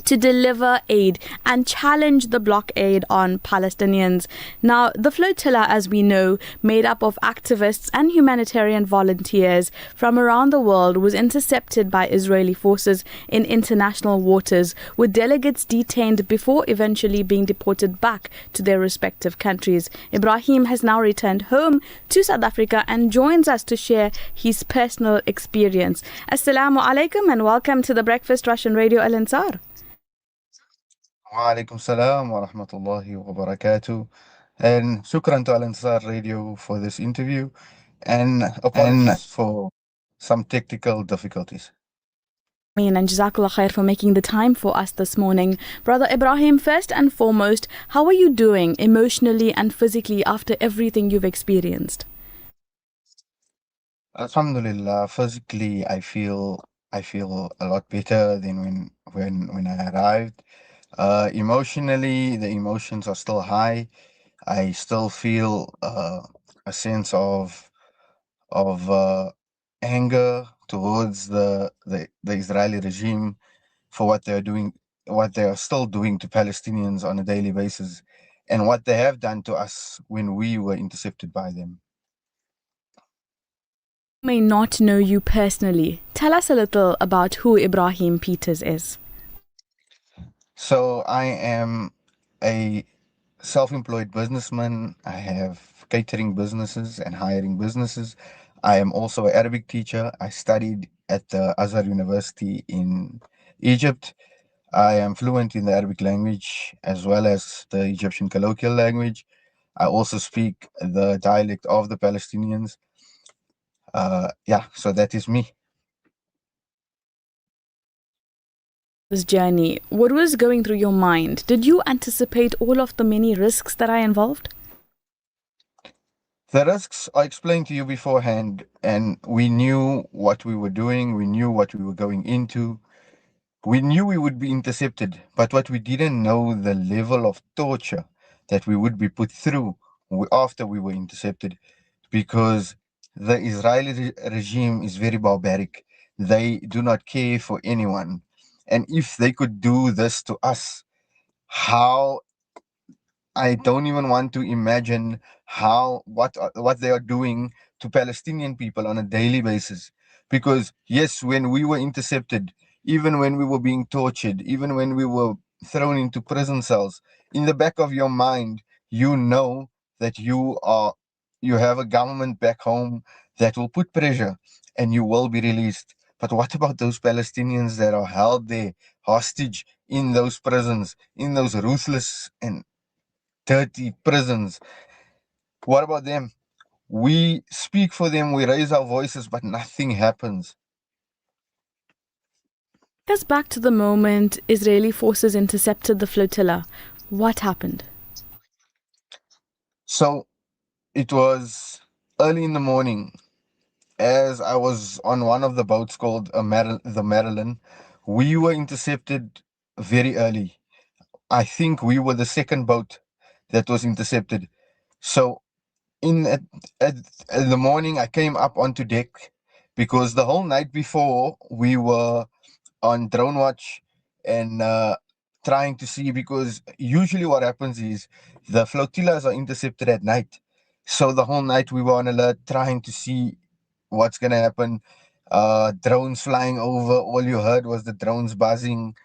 to deliver aid and challenge the blockade on Palestinians. Now, the flotilla, as we know, made up of activists and humanitarian volunteers from around the world, was intercepted by Israeli forces in international waters, with delegates detained before eventually being deported back to their respective countries. Ibrahim has now returned home to South Africa and joins us to share his personal experience. Assalamu alaikum and welcome to the Breakfast Rush on Radio Al Ansar. Wa alaikum salam wa rahmatullahi wa barakatuh. And shukran to Al Ansar Radio for this interview and apologies for some technical difficulties. And Jazakallah khair for making the time for us this morning. Brother Ibrahim, first and foremost, how are you doing emotionally and physically after everything you've experienced? Alhamdulillah, physically I feel a lot better than when I arrived. Emotionally, the emotions are still high. I still feel a sense of anger towards the Israeli regime for what they're doing, what they are still doing to Palestinians on a daily basis, and what they have done to us when we were intercepted by them. May not know you personally. Tell us a little about who Ibrahim Peters is. So I am a self-employed businessman. I have catering businesses and hiring businesses. I am also an Arabic teacher. I studied at the Azhar University in Egypt. I am fluent in the Arabic language as well as the Egyptian colloquial language. I also speak the dialect of the Palestinians. So that is me. this journey, what was going through your mind? Did you anticipate all of the many risks that are involved? The risks I explained to you beforehand, and we knew what we were doing, we knew what we were going into. We knew we would be intercepted, but what we didn't know the level of torture that we would be put through after we were intercepted, because the Israeli regime is very barbaric. They do not care for anyone. And if they could do this to us, how I don't even want to imagine what they are doing to Palestinian people on a daily basis. Because yes, when we were intercepted, even when we were being tortured, even when we were thrown into prison cells, in the back of your mind, you know that you have a government back home that will put pressure and you will be released. But what about those Palestinians that are held there hostage in those prisons, in those ruthless and dirty prisons? What about them? We speak for them, we raise our voices, but nothing happens. Take us back to the moment Israeli forces intercepted the flotilla. What happened? So it was early in the morning. As I was on one of the boats called the Maryland, we were intercepted very early. I think we were the second boat that was intercepted. So at the morning, I came up onto deck because the whole night before we were on drone watch and trying to see, because usually what happens is the flotillas are intercepted at night. So the whole night we were on alert trying to see what's going to happen. Drones flying over, all you heard was the drones buzzing.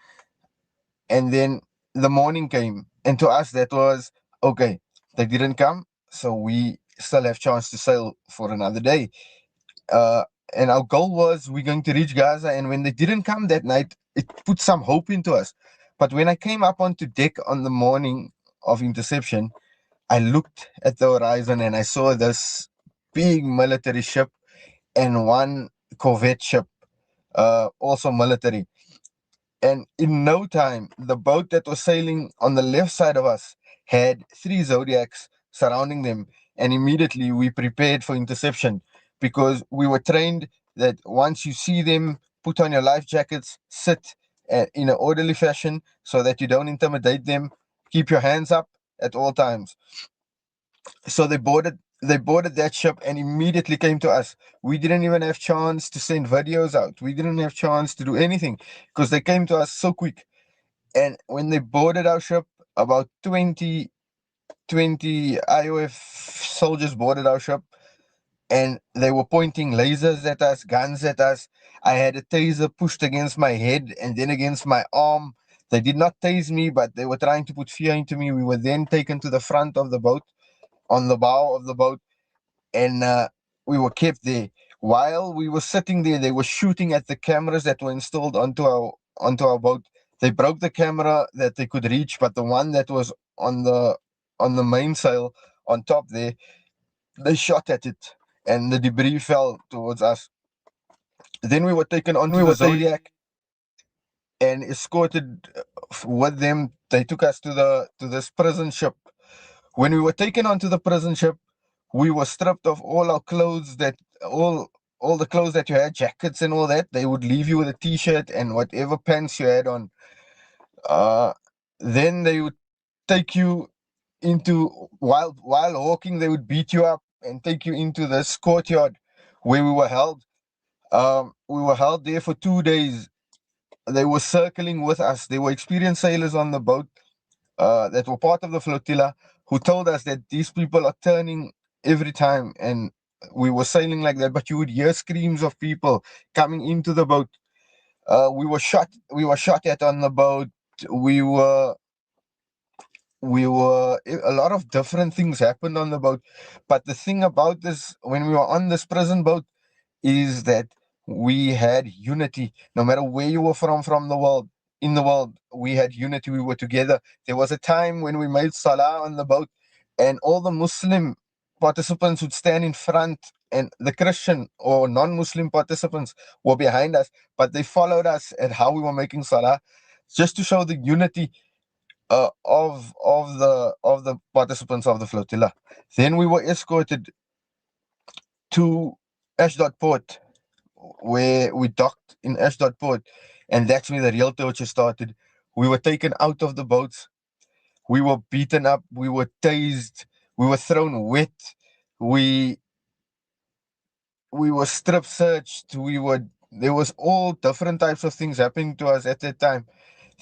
And then the morning came, and to us that was okay, they didn't come, so we still have chance to sail for another day. And our goal was we're going to reach Gaza, and when they didn't come that night, it put some hope into us. But when I came up onto deck on the morning of interception, I looked at the horizon and I saw this big military ship and one corvette ship, also military. And in no time, the boat that was sailing on the left side of us had 3 Zodiacs surrounding them. And immediately we prepared for interception, because we were trained that once you see them, put on your life jackets, sit in an orderly fashion so that you don't intimidate them, keep your hands up at all times. So they boarded that ship and immediately came to us. We didn't even have chance to send videos out. We didn't have chance to do anything because they came to us so quick. And when they boarded our ship, about 20 IOF soldiers boarded our ship, and they were pointing lasers at us, guns at us. I had a taser pushed against my head and then against my arm. They did not tase me, but they were trying to put fear into me. We were then taken to the front of the boat, on the bow of the boat, and we were kept there. While we were sitting there, they were shooting at the cameras that were installed onto our boat. They broke the camera that they could reach, but the one that was on the mainsail on top there, they shot at it, and the debris fell towards us. Then we were taken onto the Zodiac and escorted with them. They took us to this prison ship. When we were taken onto the prison ship, we were stripped of all our clothes, all the clothes that you had, jackets and all that. They would leave you with a t-shirt and whatever pants you had on. Then they would take you into, while walking, they would beat you up and take you into this courtyard where we were held. We were held there for 2 days. They were circling with us. They were experienced sailors on the boat that were part of the flotilla, who told us that these people are turning every time, and we were sailing like that, but you would hear screams of people coming into the boat. We were shot at on the boat. A lot of different things happened on the boat. But the thing about this, when we were on this prison boat, is that we had unity. No matter where you were from the world, in the world, we had unity. We were together. There was a time when we made salah on the boat, and all the Muslim participants would stand in front, and the Christian or non-Muslim participants were behind us, but they followed us at how we were making salah. just to show the unity of the participants of the flotilla. Then we were escorted to Ashdod Port, where we docked in Ashdod Port, and that's where the real torture started. We were taken out of the boats. We were beaten up. We were tased. We were thrown wet. We were strip searched. There was all different types of things happening to us at that time.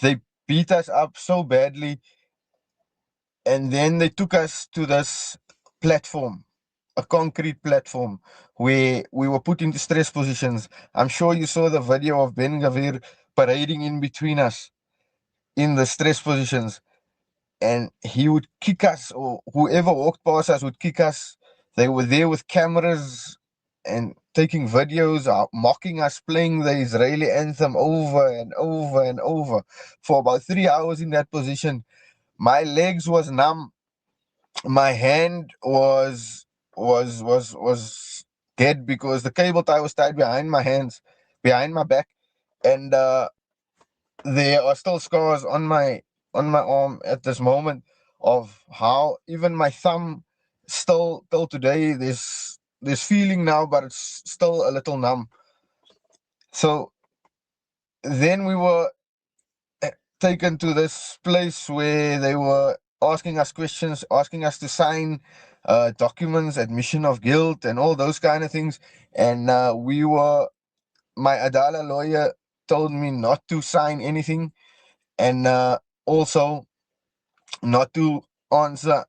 They beat us up so badly, and then they took us to this platform, a concrete platform, where we were put into stress positions. I'm sure you saw the video of Ben Gavir parading in between us in the stress positions, and he would kick us, or whoever walked past us would kick us. They were there with cameras and taking videos, mocking us, playing the Israeli anthem over and over and over for about 3 hours in that position. My legs was numb. My hand was dead because the cable tie was tied behind my hands, behind my back, and there are still scars on my arm at this moment of how even my thumb still till today there's feeling now, but it's still a little numb. So then we were taken to this place where they were asking us questions, asking us to sign documents, admission of guilt, and all those kind of things. And my Adala lawyer told me not to sign anything, and also not to answer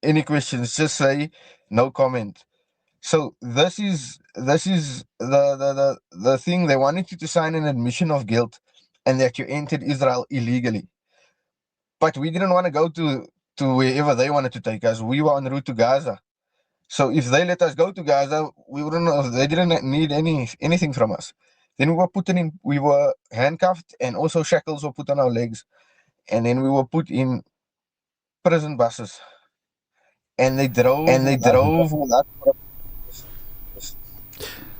any questions, just say no comment. So this is the thing. They wanted you to sign an admission of guilt and that you entered Israel illegally. But we didn't want to go to wherever they wanted to take us. We were en route to Gaza. So if they let us go to Gaza, we wouldn't know. They didn't need anything from us. Then we were handcuffed, and also shackles were put on our legs. And then we were put in prison buses. And they drove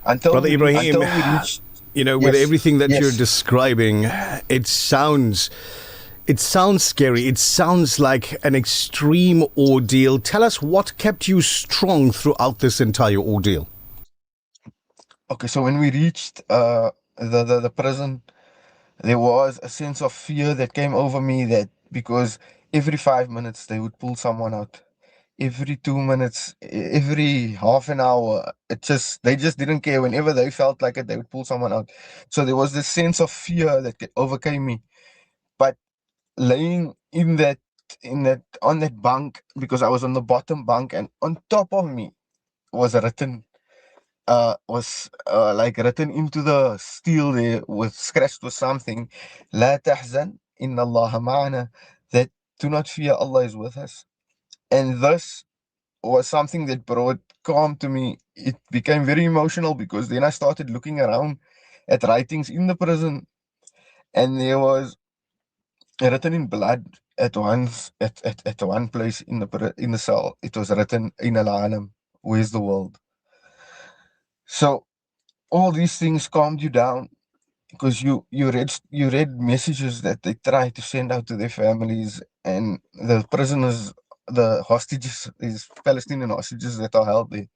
until Brother Ibrahim, we reached, with everything that you're describing, it sounds scary. It sounds like an extreme ordeal. Tell us what kept you strong throughout this entire ordeal. Okay, so when we reached the prison, there was a sense of fear that came over me, that because every 5 minutes they would pull someone out. Every 2 minutes, every half an hour, they just didn't care. Whenever they felt like it, they would pull someone out. So there was this sense of fear that overcame me. But laying on that bunk, because I was on the bottom bunk, and on top of me was written written into the steel there, with scratched with something, La tahzan, inna Allah ma'ana, that do not fear, Allah is with us. And this was something that brought calm to me. It became very emotional because then I started looking around at writings in the prison, and there was written in blood at one place in the cell. It was written, in al-alam, where's the world? So all these things calmed you down, because you read messages that they tried to send out to their families, and the prisoners, the hostages, these Palestinian hostages that are held there.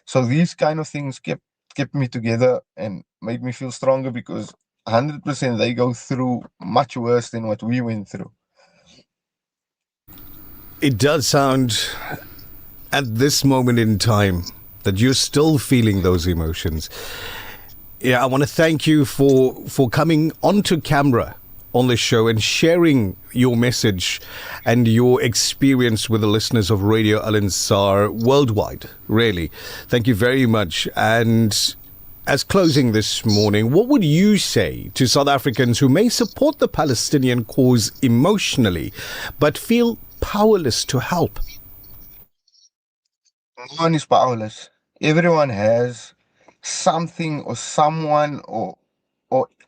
So these kind of things kept me together and made me feel stronger, because 100% they go through much worse than what we went through. It does sound, at this moment in time, that you're still feeling those emotions. Yeah, I want to thank you for coming onto camera on the show and sharing your message and your experience with the listeners of Radio Al Ansar worldwide, really. Thank you very much. And as closing this morning, what would you say to South Africans who may support the Palestinian cause emotionally but feel powerless to help? No one is powerless. Everyone has something or someone or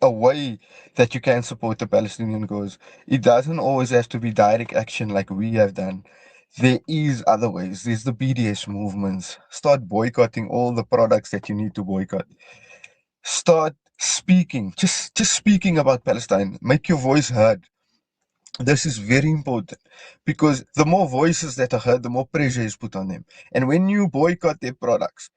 a way that you can support the Palestinian cause. It doesn't always have to be direct action like we have done. There is other ways. There's the BDS movements. Start boycotting all the products that you need to boycott. start speaking, just speaking about Palestine. Make your voice heard. This is very important because the more voices that are heard, the more pressure is put on them. And when you boycott their products,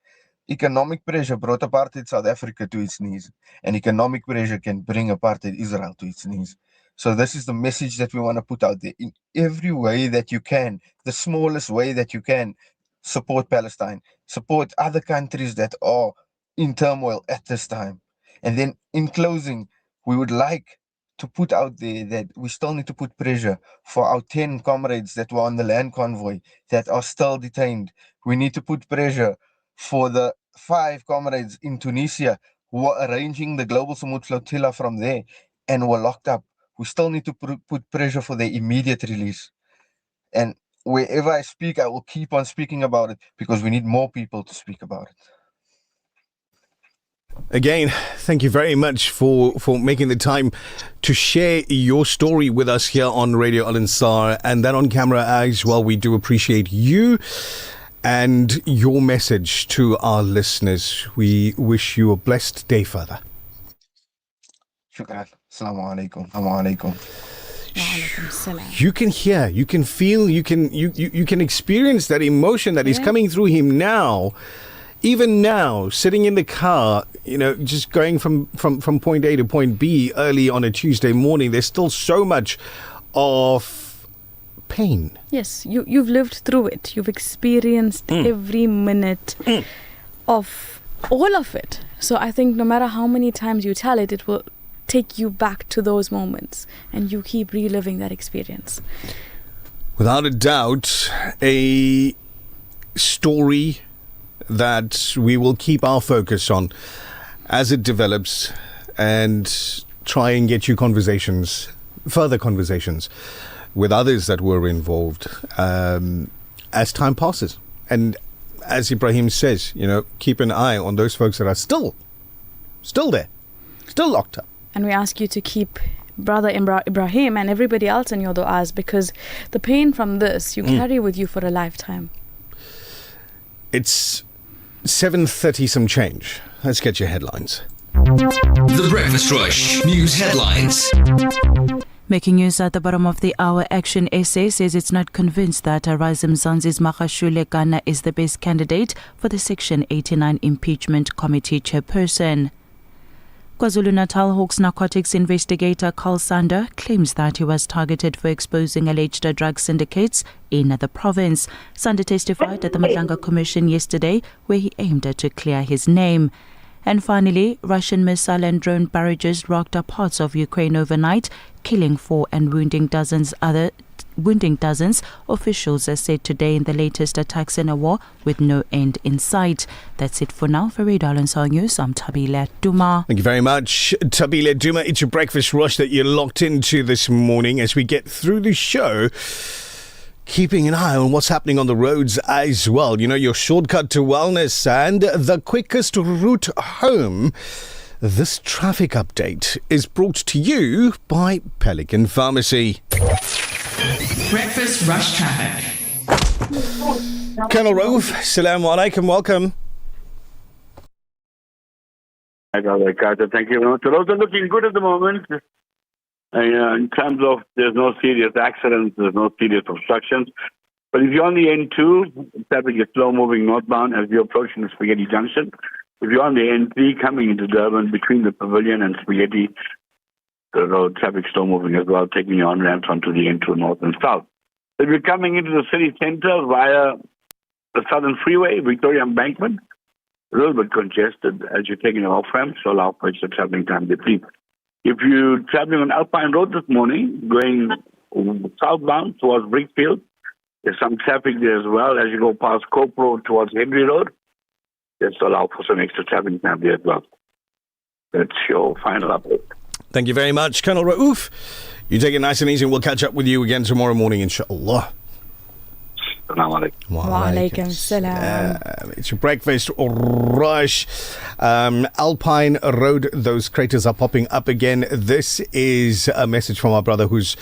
economic pressure brought apartheid South Africa to its knees, and economic pressure can bring apartheid Israel to its knees. So this is the message that we want to put out there. In every way that you can, the smallest way that you can, support Palestine, support other countries that are in turmoil at this time. And then in closing, we would like to put out there that we still need to put pressure for our 10 comrades that were on the land convoy that are still detained. We need to put pressure for the 5 comrades in Tunisia who were arranging the Global Samud flotilla from there and were locked up. We still need to put pressure for their immediate release. And wherever I speak, I will keep on speaking about it because we need more people to speak about it. Again, thank you very much for making the time to share your story with us here on Radio Al Ansar and then on camera as well. We do appreciate you and your message to our listeners. We wish you a blessed day further. Shukran. Assalamu alaikum. Assalamu alaikum. You can hear, you can feel, you can experience that emotion that is coming through him now. Even now, sitting in the car, just going from point A to point B early on a Tuesday morning, there's still so much of pain. Yes, you've lived through it. You've experienced every minute of all of it. So I think no matter how many times you tell it, it will take you back to those moments and you keep reliving that experience. Without a doubt, a story that we will keep our focus on as it develops and try and get you further conversations with others that were involved as time passes. And as Ibrahim says, keep an eye on those folks that are still there, still locked up. And we ask you to keep Brother Ibrahim and everybody else in your du'as because the pain from this you carry with you for a lifetime. It's 7:30 some change. Let's get your headlines. The Breakfast Rush News Headlines. Making news at the bottom of the hour, Action SA says it's not convinced that Razim Zanzi's Makashule Ghana is the best candidate for the Section 89 Impeachment Committee chairperson. KwaZulu-Natal Hawks narcotics investigator Carl Sander claims that he was targeted for exposing alleged drug syndicates in the province. Sander testified at the Madlanga Commission yesterday, where he aimed to clear his name. And finally, Russian missile and drone barrages rocked up parts of Ukraine overnight, killing 4 and wounding dozens. Officials are said today in the latest attacks in a war with no end in sight. That's it for now. For Radio Al Ansar News, I'm Thabile Duma. Thank you very much, Thabile Duma. It's your breakfast rush that you're locked into this morning as we get through the show. Keeping an eye on what's happening on the roads as well. Your shortcut to wellness and the quickest route home. This traffic update is brought to you by Pelican Pharmacy. Breakfast Rush Traffic. Colonel Rauf, Assalamu alaikum, welcome. Thank you very much. The roads are looking good at the moment. In terms of there's no serious accidents, there's no serious obstructions. But if you're on the N2, traffic is slow moving northbound as you're approaching the Spaghetti Junction. If you're on the N3 coming into Durban between the Pavilion and Spaghetti, the road traffic slow moving as well, taking you on ramps onto the N2 north and south. If you're coming into the city centre via the Southern Freeway, Victoria Embankment, a little bit congested as you're taking off ramps, so allow for extra travelling time deplete. If you're travelling on Alpine Road this morning, going southbound towards Brickfield, there's some traffic there as well as you go past Cope Road towards Henry Road. Just allow for some extra travelling time there as well. That's your final update. Thank you very much, Colonel Rauf. You take it nice and easy and we'll catch up with you again tomorrow morning, inshallah. Assalamu alaikum. Wa alaikum salam. It's your breakfast rush. Alpine Road, those craters are popping up again. This is a message from our brother who's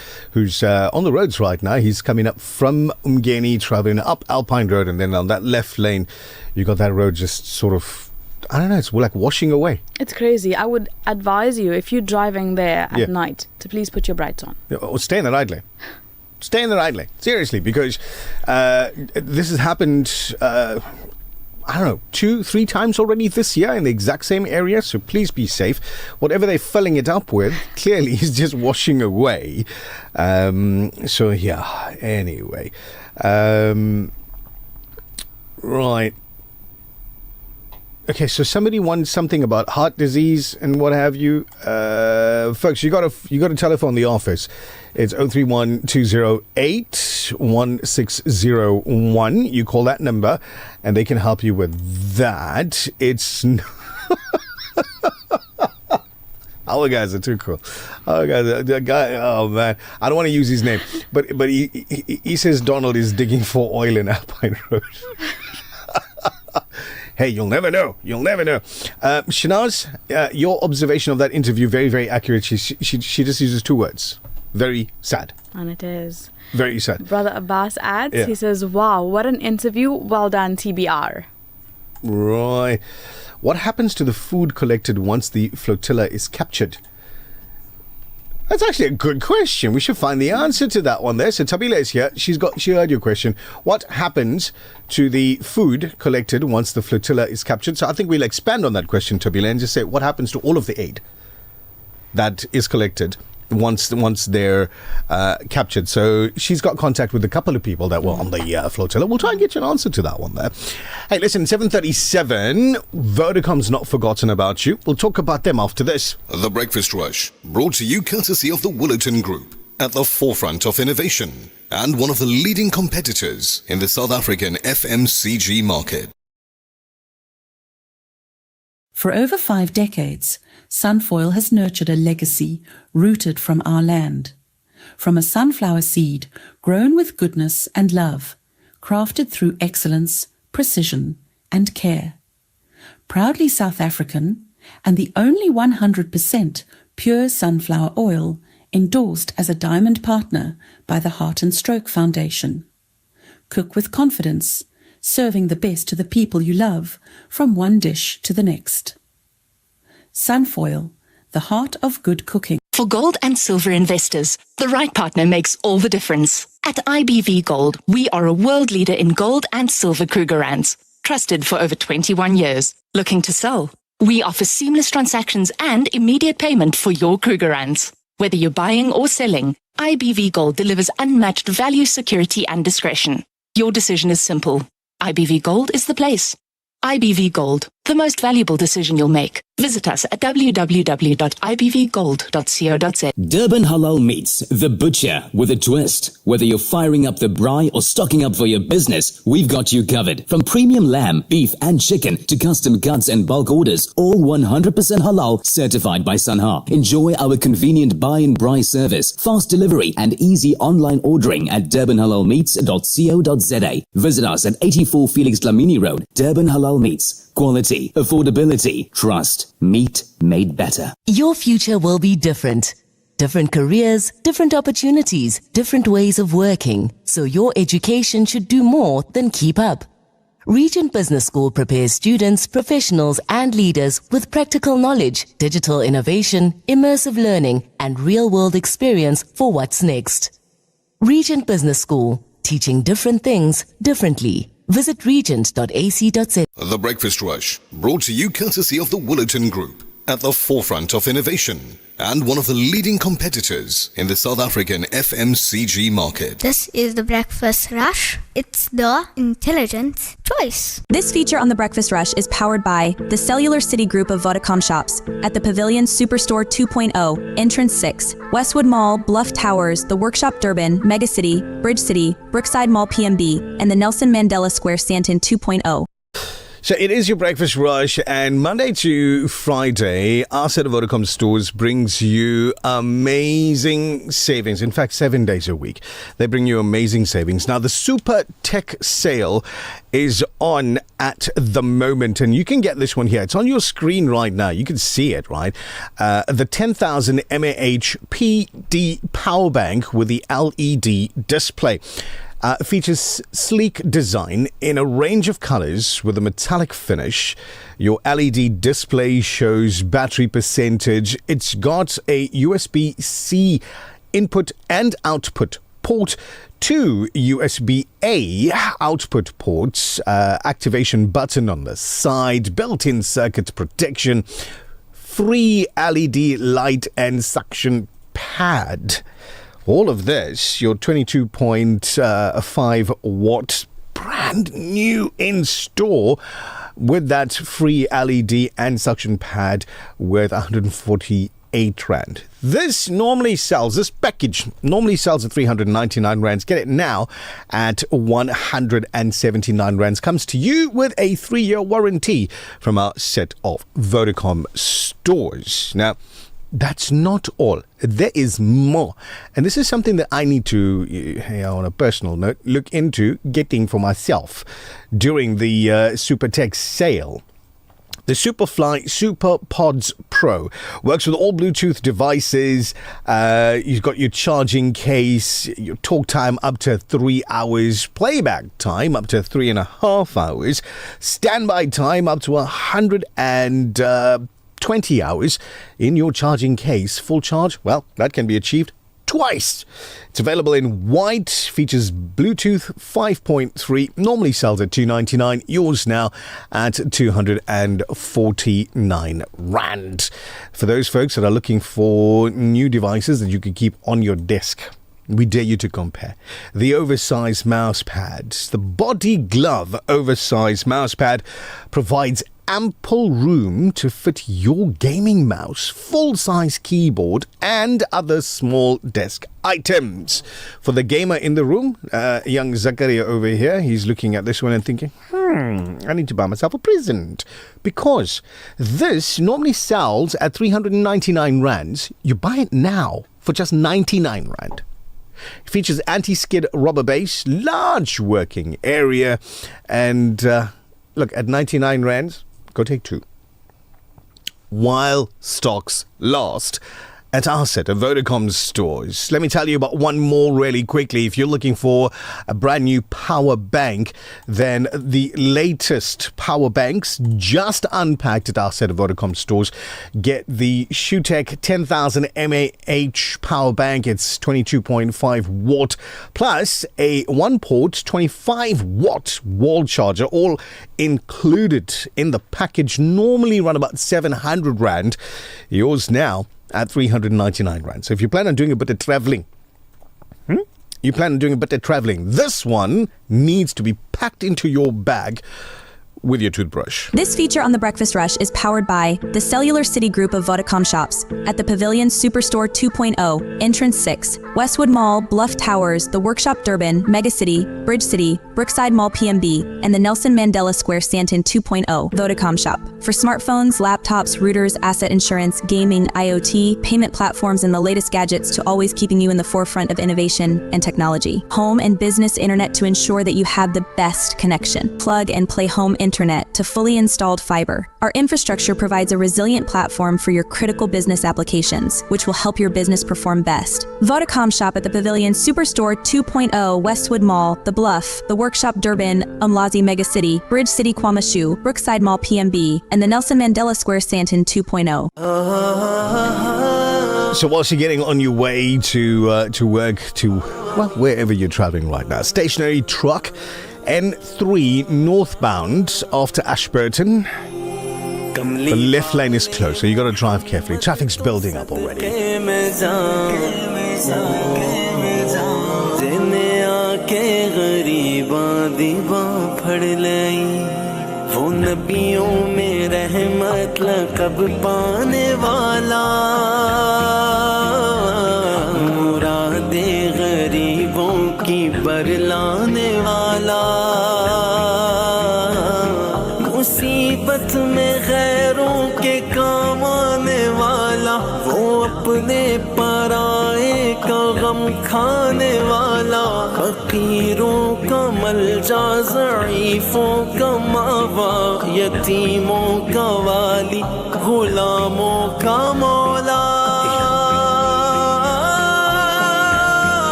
on the roads right now. He's coming up from Umgeni, traveling up Alpine Road, and then on that left lane, you got that road just sort of I don't know, it's like washing away. It's crazy. I would advise you, if you're driving there at night, to please put your brights on. Or stay in the right lane. Stay in the right lane. Seriously, because this has happened, I don't know, 2-3 times already this year in the exact same area. So please be safe. Whatever they're filling it up with clearly is just washing away. So yeah, anyway. Right. Okay, so somebody wants something about heart disease and what have you. Folks, you got to telephone the office. It's 031-208-1601. You call that number and they can help you with that. It's our guys are too cool. Our guys, the guy, oh man, I don't want to use his name, but he says Donald is digging for oil in Alpine Road. Hey, you'll never know. You'll never know. Shanaz, your observation of that interview, very, very accurate. She just uses 2 words. Very sad. And it is. Very sad. Brother Abbas adds, he says, wow, what an interview. Well done, TBR. Right. What happens to the food collected once the flotilla is captured? That's actually a good question. We should find the answer to that one there. So Thabile is here. She heard your question. What happens to the food collected once the flotilla is captured? So I think we'll expand on that question, Thabile, and just say what happens to all of the aid that is collected once they're captured. So she's got contact with a couple of people that were on the flotilla. We'll try and get you an answer to that one there. Hey, listen, 7:37. Vodacom's not forgotten about you. We'll talk about them after this. The Breakfast Rush, brought to you courtesy of the Woolerton Group, at the forefront of innovation and one of the leading competitors in the South African FMCG market. For over 5 decades, Sunfoil has nurtured a legacy rooted from our land. From a sunflower seed grown with goodness and love, crafted through excellence, precision and care. Proudly South African and the only 100% pure sunflower oil endorsed as a diamond partner by the Heart and Stroke Foundation. Cook with confidence, serving the best to the people you love from one dish to the next. Sunfoil, the heart of good cooking. For gold and silver investors, the right partner makes all the difference. At IBV Gold, we are a world leader in gold and silver Krugerrands, trusted for over 21 years. Looking to sell? We offer seamless transactions and immediate payment for your Krugerrands. Whether you're buying or selling, IBV Gold delivers unmatched value, security and discretion. Your decision is simple. IBV Gold is the place. IBV Gold, the most valuable decision you'll make. Visit us at www.ibvgold.co.za. Durban Halal Meats, the butcher with a twist. Whether you're firing up the braai or stocking up for your business, we've got you covered. From premium lamb, beef and chicken to custom cuts and bulk orders, all 100% halal certified by Sanha. Enjoy our convenient buy and braai service, fast delivery and easy online ordering at durbanhalalmeats.co.za. Visit us at 84 Felix Dlamini Road, Durban Halal Meats. Quality, affordability, trust, meat made better. Your future will be different. Different careers, different opportunities, different ways of working. So your education should do more than keep up. Regent Business School prepares students, professionals and leaders with practical knowledge, digital innovation, immersive learning and real-world experience for what's next. Regent Business School, teaching different things differently. Visit regent.ac.za. The Breakfast Rush, brought to you courtesy of the Woolerton Group, at the forefront of innovation and one of the leading competitors in the South African FMCG market. This is the Breakfast Rush. It's the intelligent choice. This feature on the Breakfast Rush is powered by the Cellular City Group of Vodacom shops at the Pavilion Superstore 2.0, Entrance 6, Westwood Mall, Bluff Towers, the Workshop Durban, Megacity, Bridge City, Brookside Mall PMB, and the Nelson Mandela Square Stanton 2.0. So it is your Breakfast Rush, and Monday to Friday, our set of Vodacom stores brings you amazing savings. In fact, 7 days a week, they bring you amazing savings. Now, the Super Tech Sale is on at the moment, and you can get this one here. It's on your screen right now. You can see it, right? The 10,000 mAh PD power bank with the LED display. Features sleek design in a range of colors with a metallic finish. Your LED display shows battery percentage. It's got a USB-C input and output port, 2 USB-A output ports, activation button on the side, built-in circuit protection, free LED light and suction pad. All of this, your 22.5 watt, brand new in store with that free LED and suction pad worth 148 Rand. This package normally sells at 399 Rands. Get it now at 179 Rands. Comes to you with a 3-year warranty from our set of Vodacom stores. Now, that's not all. There is more. And this is something that I need to, on a personal note, look into getting for myself during the Supertech sale. The Superfly Super Pods Pro works with all Bluetooth devices. You've got your charging case, your talk time up to 3 hours, playback time up to 3.5 hours, standby time up to 120 hours in your charging case. Full charge, well, that can be achieved twice. It's available in white, features Bluetooth 5.3, normally sells at 299, yours now at 249 Rand. For those folks that are looking for new devices that you can keep on your desk, we dare you to compare. The oversized mouse pads. The Body Glove oversized mouse pad provides ample room to fit your gaming mouse, full-size keyboard, and other small desk items. For the gamer in the room, young Zakaria over here, he's looking at this one and thinking, I need to buy myself a present. Because this normally sells at 399 Rands. You buy it now for just 99 Rand. It features anti-skid rubber base, large working area, and look, at 99 Rands, go take 2. While stocks last at our set of Vodacom stores. Let me tell you about one more really quickly. If you're looking for a brand new power bank, then the latest power banks just unpacked at our set of Vodacom stores. Get the ShuTech 10,000 mAh power bank. It's 22.5 watt plus a 1-port 25 watt wall charger, all included in the package. Normally run about 700 Rand. Yours now at 399 Rand. So if you plan on doing a bit of traveling, this one needs to be packed into your bag with your toothbrush. This feature on the Breakfast Rush is powered by the Cellular City Group of Vodacom shops at the Pavilion Superstore 2.0, Entrance 6, Westwood Mall, Bluff Towers, the Workshop Durban, Megacity, Bridge City, Brookside Mall PMB, and the Nelson Mandela Square Stanton 2.0 Vodacom shop. For smartphones, laptops, routers, asset insurance, gaming, IoT, payment platforms, and the latest gadgets to always keeping you in the forefront of innovation and technology. Home and business internet to ensure that you have the best connection. Plug and play home internet to fully installed fiber. Our infrastructure provides a resilient platform for your critical business applications, which will help your business perform best. Vodacom shop at the Pavilion Superstore 2.0, Westwood Mall, The Bluff, the Workshop Durban, Umlazi Megacity, Bridge City Kwamashu, Brookside Mall PMB, and the Nelson Mandela Square Stanton 2.0. So whilst you're getting on your way to work, to, well, wherever you're traveling right now, stationary truck N3 northbound after Ashburton. The left lane is closed, so you got to drive carefully. Traffic's building up already. मुसीबत में गैरों के काम आने वाला, वो अपने पराए का गम खाने वाला, फकीरों का मलजा, ज़ईफों का मावा, यतीमों का वाली, गुलामों का मौला।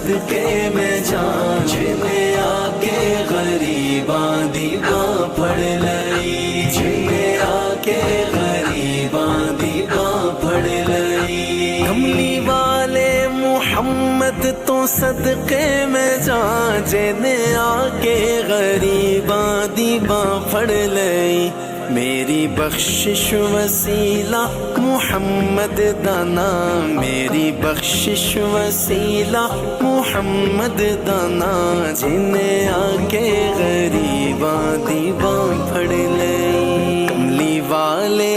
صدقے میں جان جنے آکے غریباں دی باں پھڑ لئی جنے آکے غریباں دی باں پھڑ لئی کملی والے محمد تو صدقے میں جان جنے آکے غریباں دی باں پھڑ لئی میری بخشش وسیلہ محمد دا نام میری بخشش وسیلہ محمد دا نام جنہیں آکے غریباں دی باں پھڑ لئی کملی والے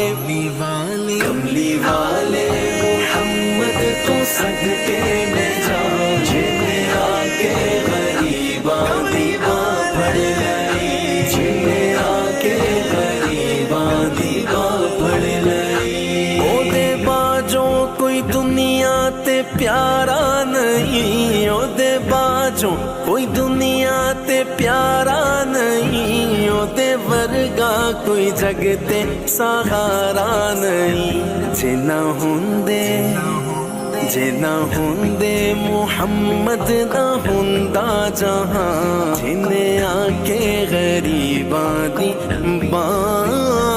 کملی والے محمد تو صدقے میں جان جنہیں آکے غریباں دی باں پھڑ لئی جنہیں آکے دنیا تے پیارا نہیں او دے باجوں کوئی دنیا تے پیارا نہیں او دے ورگا کوئی جگ تے سہارا نہیں جنا ہوندے محمد دا ہوندا جہاں جنہیں آکے غریباں دی باں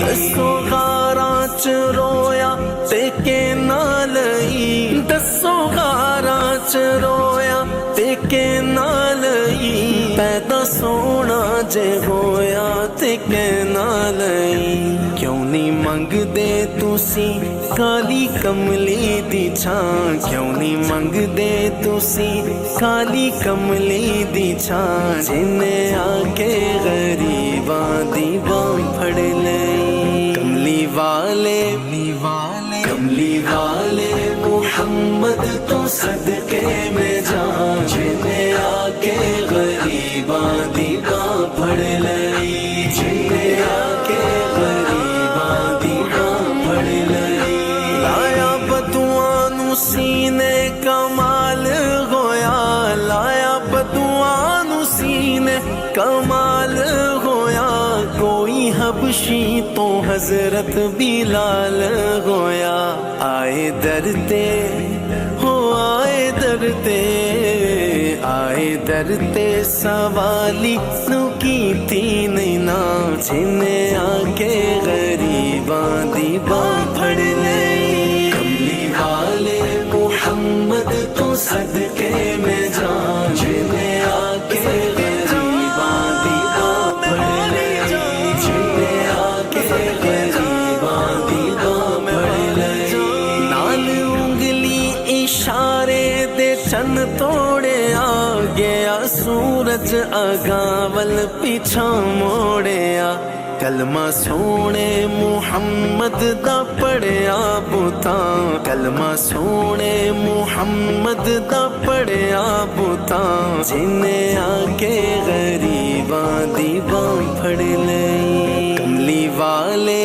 دسو غاراں چ رویا تے کہ نہ لئی دسو غاراں چ رویا تے کہ نہ لئی پیدا سونا جے ہویا تے کہ نہ لئی کیوں نہیں منگ دے تسی کالی کملی دی چھان کیوں نہیں منگ دے تسی کالی کملی دی چھان جنہیں آکے غریباں دی باں پھڑ لئی کملی والے محمد تو صدقے میں جان جنہیں آکے غریباں دی باں پھڑ لئی جنہیں آکے غریباں دی باں پھڑ لئی لایا بدوآں نو سینے کمال ہویا لایا بدوآں نو سینے کمال ہویا کوئی حبشی تو حضرت بلال ہویا آئے درتے ہو آئے درتے آئے درتے سوالی نو کی تھی نہیں نا جنہیں آکے غریباں دی باں پھڑ لئی کملی والے محمد تو صدقے میں جان جنہیں آکے غریباں دی باں پھڑ لئی جنہیں آکے غریباں دی باں پھڑ لئی نال انگلی اشارے دے چن توڑے آ گیا سورج اگاول پیچھا موڑیا کلمہ سونے محمد دا پڑھیا بوتاں کلمہ سونے محمد دا پڑھیا بوتاں جنہیں آکے غریباں دی باں پھڑ لئی کملی والے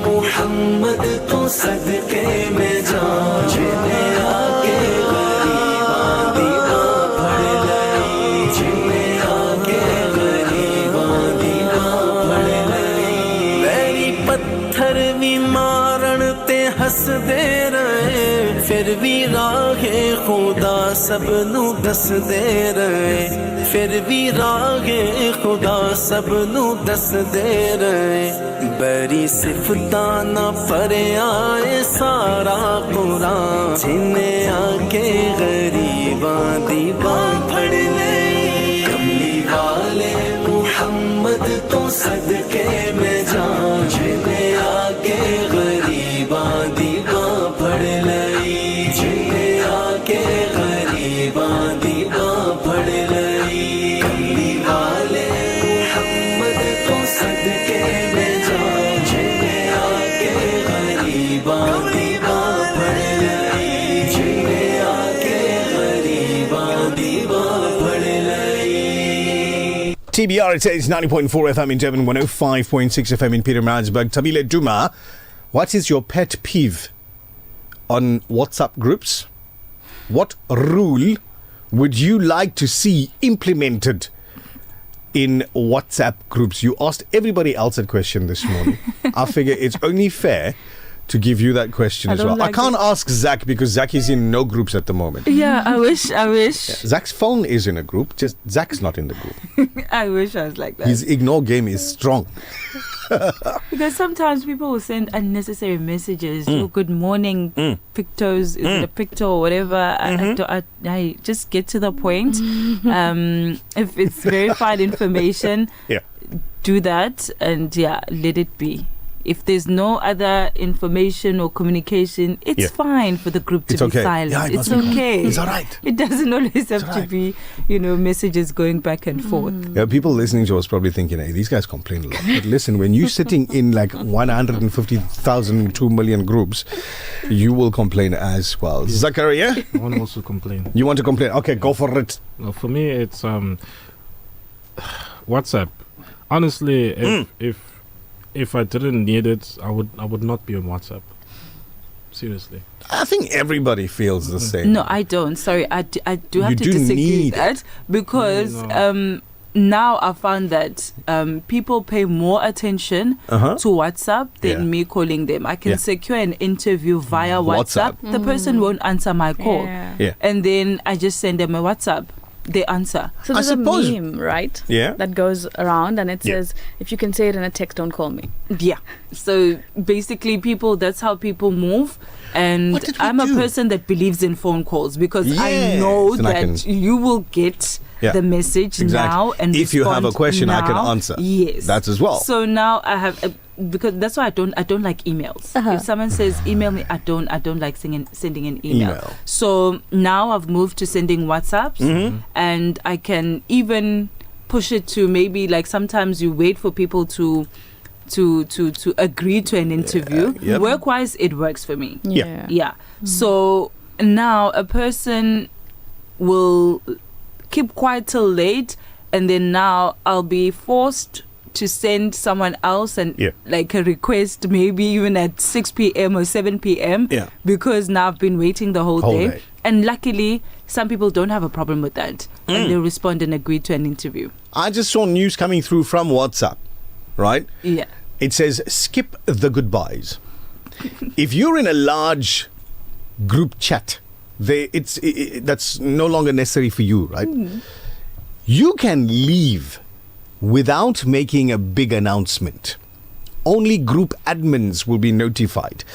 محمد تو صدقے میں جان جنہیں آکے غریباں دی باں پھڑ لئی جنہیں آکے غریباں دی باں پھڑ لئی میری پتھر بھی مارن تے ہس دے رہے پھر بھی راہ خدا سب نو دس دے رہے پھر بھی راہ خدا سب نو دس دے رہے بری صفتاں نہ پرے آئے سارا قرآن جنہیں آکے غریباں دی باں پھڑ لئی کملی والے محمد تو صدقے میں جان جنہیں آکے غریباں دی باں پھڑ لئی جنہیں آکے غریباں دی باں پھڑ لئی کملی والے محمد تو صدقے میں جان جنہیں آکے غریباں دی باں پھڑ لئی جنہیں آکے غریباں TBR, it says 90.4 FM in Durban, 105.6 FM in Pietermaritzburg. Thabile, Duma, what is your pet peeve on WhatsApp groups? What rule would you like to see implemented in WhatsApp groups? You asked everybody else that question this morning. I figure it's only fair to give you that question as well. I can't ask Zach because Zach is in no groups at the moment. Yeah, I wish. Yeah, Zach's phone is in a group, just Zach's not in the group. I wish I was like that. His ignore game is strong. Because sometimes people will send unnecessary messages. Oh, good morning, pictos, is it a picto or whatever. I just get to the point. If it's verified information, do that and let it be. If there's no other information or communication, it's fine for the group to be silent. Yeah, it's okay. It's all right. It doesn't always have to be, messages going back and forth. Yeah, people listening to us probably thinking, hey, these guys complain a lot. But listen, when you're sitting in like 150,000, 2 million groups, you will complain as well. Yeah. Zachariah? I want to also complain. You want to complain? Okay, go for it. No, for me, it's WhatsApp. Honestly, if I didn't need it, I would not be on WhatsApp. Seriously. I think everybody feels the same. No, I don't. Sorry, I do have to disagree with that because now I found that people pay more attention to WhatsApp than me calling them. I can secure an interview via WhatsApp. The person won't answer my call. And then I just send them a WhatsApp. They answer. So there's a meme, right? Yeah. That goes around and it says, if you can say it in a text, don't call me. Yeah. So basically that's how people move. And I'm a person that believes in phone calls because I know that you will get the message now and if you have a question I can answer. Yes. That's as well. So now I have because that's why I don't like emails. If someone says email me, I don't like sending an email. So now I've moved to sending WhatsApps and I can even push it to maybe like sometimes you wait for people to agree to an interview. Work-wise, it works for me. So now a person will keep quiet till late and then now I'll be forced to send someone else and like a request maybe even at 6 p.m. or 7 p.m. Because now I've been waiting the whole day. And luckily some people don't have a problem with that and they respond and agree to an interview. I just saw news coming through from WhatsApp, right? Yeah. It says skip the goodbyes. If you're in a large group chat, that's no longer necessary for you, right? You can leave without making a big announcement. Only group admins will be notified.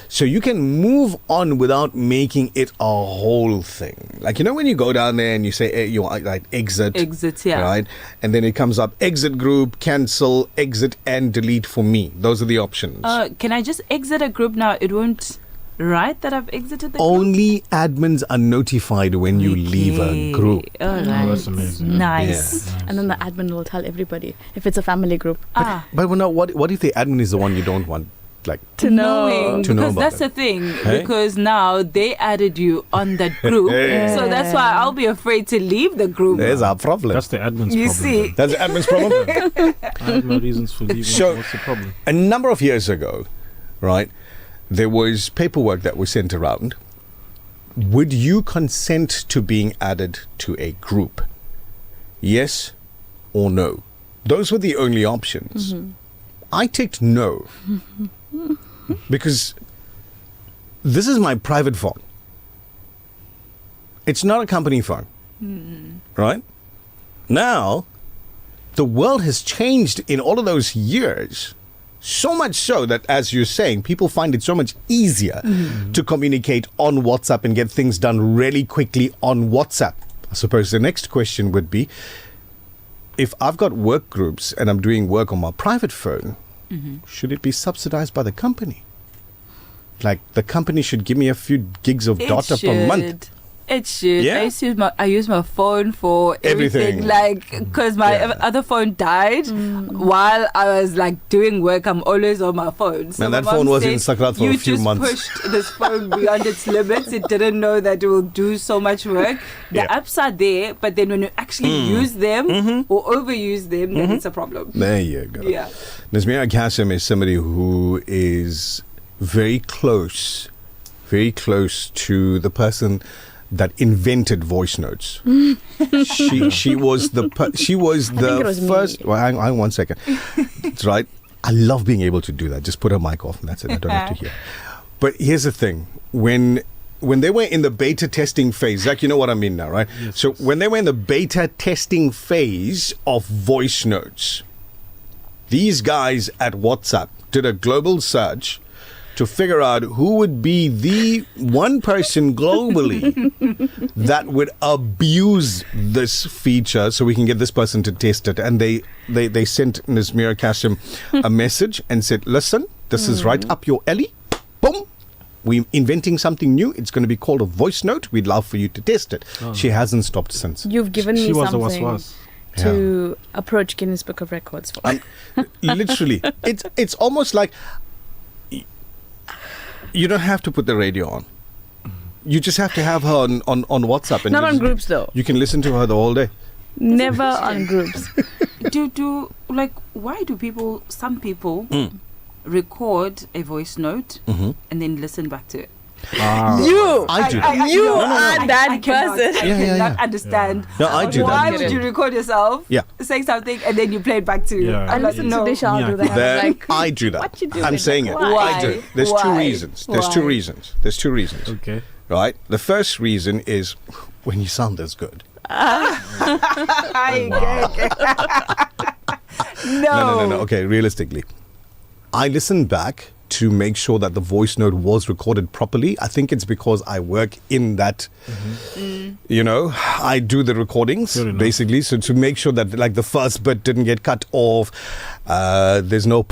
So you can move on without making it a whole thing. Like, when you go down there and you say, you like exit. Exit, yeah. Right? And then it comes up, exit group, cancel, exit, and delete for me. Those are the options. Can I just exit a group now? It won't write that I've exited the group? Only admins are notified when you leave a group. All right. Oh, that's amazing. Nice. Yeah. And then the admin will tell everybody if it's a family group. But what if the admin is the one you don't want? To know because that's the thing. Because now they added you on that group, so that's why I'll be afraid to leave the group. There's our problem. That's the admin's problem. You see, that's the admin's problem. I have no reasons for leaving. So, what's the problem? A number of years ago, right, there was paperwork that was sent around. Would you consent to being added to a group? Yes or no? Those were the only options. I ticked no. Because this is my private phone. It's not a company phone. Right? Now, the world has changed in all of those years. So much so that, as you're saying, people find it so much easier to communicate on WhatsApp and get things done really quickly on WhatsApp. I suppose the next question would be, if I've got work groups and I'm doing work on my private phone, should it be subsidized by the company? Like, the company should give me a few gigs of data per month. It's shit. Yeah? I use my phone for everything. Like, because my other phone died while I was like doing work. I'm always on my phone. So and that phone was in Sakrat for a few months. You just pushed this phone beyond its limits. It didn't know that it will do so much work. The apps are there, but then when you actually use them or overuse them, then it's a problem. There you go. Yeah. Nazmeera Cassim is somebody who is very close to the person that invented voice notes. She was the first. Well, hang on 1 second. That's right. I love being able to do that. Just put her mic off and that's it. I don't have to hear. But here's the thing: when they were in the beta testing phase, Zach, you know what I mean now, right? Yes, so when they were in the beta testing phase of voice notes, these guys at WhatsApp did a global search to figure out who would be the one person globally that would abuse this feature so we can get this person to test it. And they sent Nazmeera Cassim a message and said, listen, this is right up your alley. Boom. We're inventing something new. It's going to be called a voice note. We'd love for you to test it. She hasn't stopped since. You've given me something to approach Guinness Book of Records for. Literally. It's almost like you don't have to put the radio on. You just have to have her on WhatsApp. And not on groups though. You can listen to her the whole day. Never on groups. Why do some people record a voice note and then listen back to it? I do. You are that person. I cannot understand. No, I do Why that. would you record yourself saying something and then you play it back to I listen to Disha, I'll do that. I do that. What you doing? I'm saying it. Why? I do. There's two reasons. There's two reasons. Okay. Right? The first reason is when you sound as good. No. Okay, realistically. I listen back to make sure that the voice note was recorded properly. I think it's because I work in that, I do the recordings basically. So to make sure that like the first bit didn't get cut off, there's no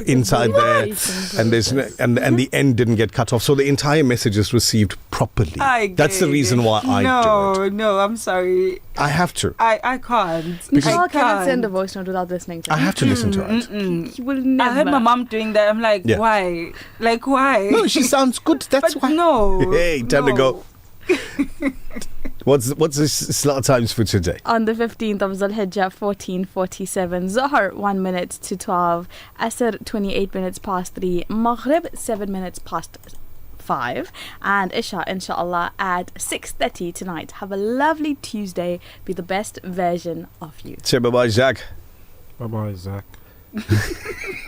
inside there, and there's and the end didn't get cut off. So the entire message is received properly. That's the reason why I do it. No, I'm sorry. I have to. I can't. Nichal cannot send a voice note without listening to it. I have to listen to it. He will never. I heard my mom doing that. I'm like, why? Like, why? No, she sounds good. That's why. No. Hey, time to go. What's the slot times for today? On the 15th of Zulhijjah, 14:47. Zohar, 1 minute to 12. Asr, 28 minutes past 3. Maghrib, 7 minutes past 5. And Isha, inshallah, at 6:30 tonight. Have a lovely Tuesday. Be the best version of you. Say bye-bye, Zach. Bye-bye, Zach.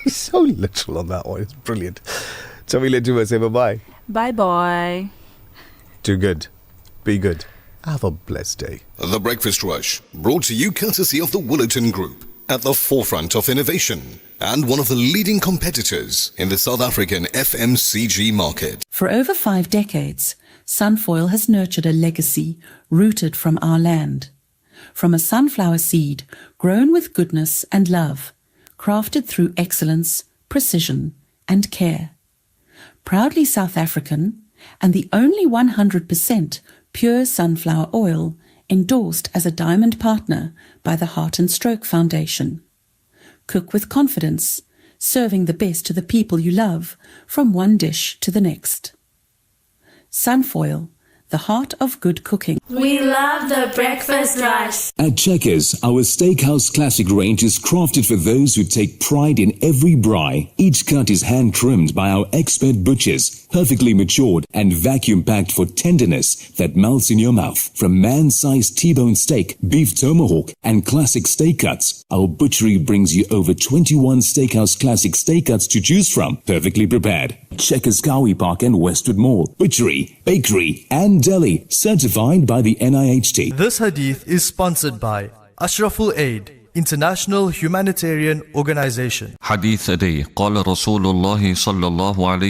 So literal on that one. It's brilliant. Thabile, Duma, say bye-bye. Bye-bye. Do good. Be good. Have a blessed day. The Breakfast Rush, brought to you courtesy of the Woolerton Group, at the forefront of innovation and one of the leading competitors in the South African FMCG market. For over 5 decades, Sunfoil has nurtured a legacy rooted from our land. From a sunflower seed grown with goodness and love, crafted through excellence, precision, and care. Proudly South African, and the only 100% pure sunflower oil endorsed as a diamond partner by the Heart and Stroke Foundation. Cook with confidence, serving the best to the people you love, from one dish to the next. Sunfoil, the heart of good cooking. We love the Breakfast Rush. At Checkers, our Steakhouse Classic range is crafted for those who take pride in every braai. Each cut is hand-trimmed by our expert butchers, perfectly matured and vacuum-packed for tenderness that melts in your mouth. From man-sized T-bone steak, beef tomahawk, and classic steak cuts, our butchery brings you over 21 Steakhouse Classic steak cuts to choose from, perfectly prepared. Checkers Cowie Park and Westwood Mall. Butchery, bakery, and deli, certified by the NIHT. This hadith is sponsored by Ashraful Aid, International Humanitarian Organization. حديث a day. قال رسول الله صلى الله عليه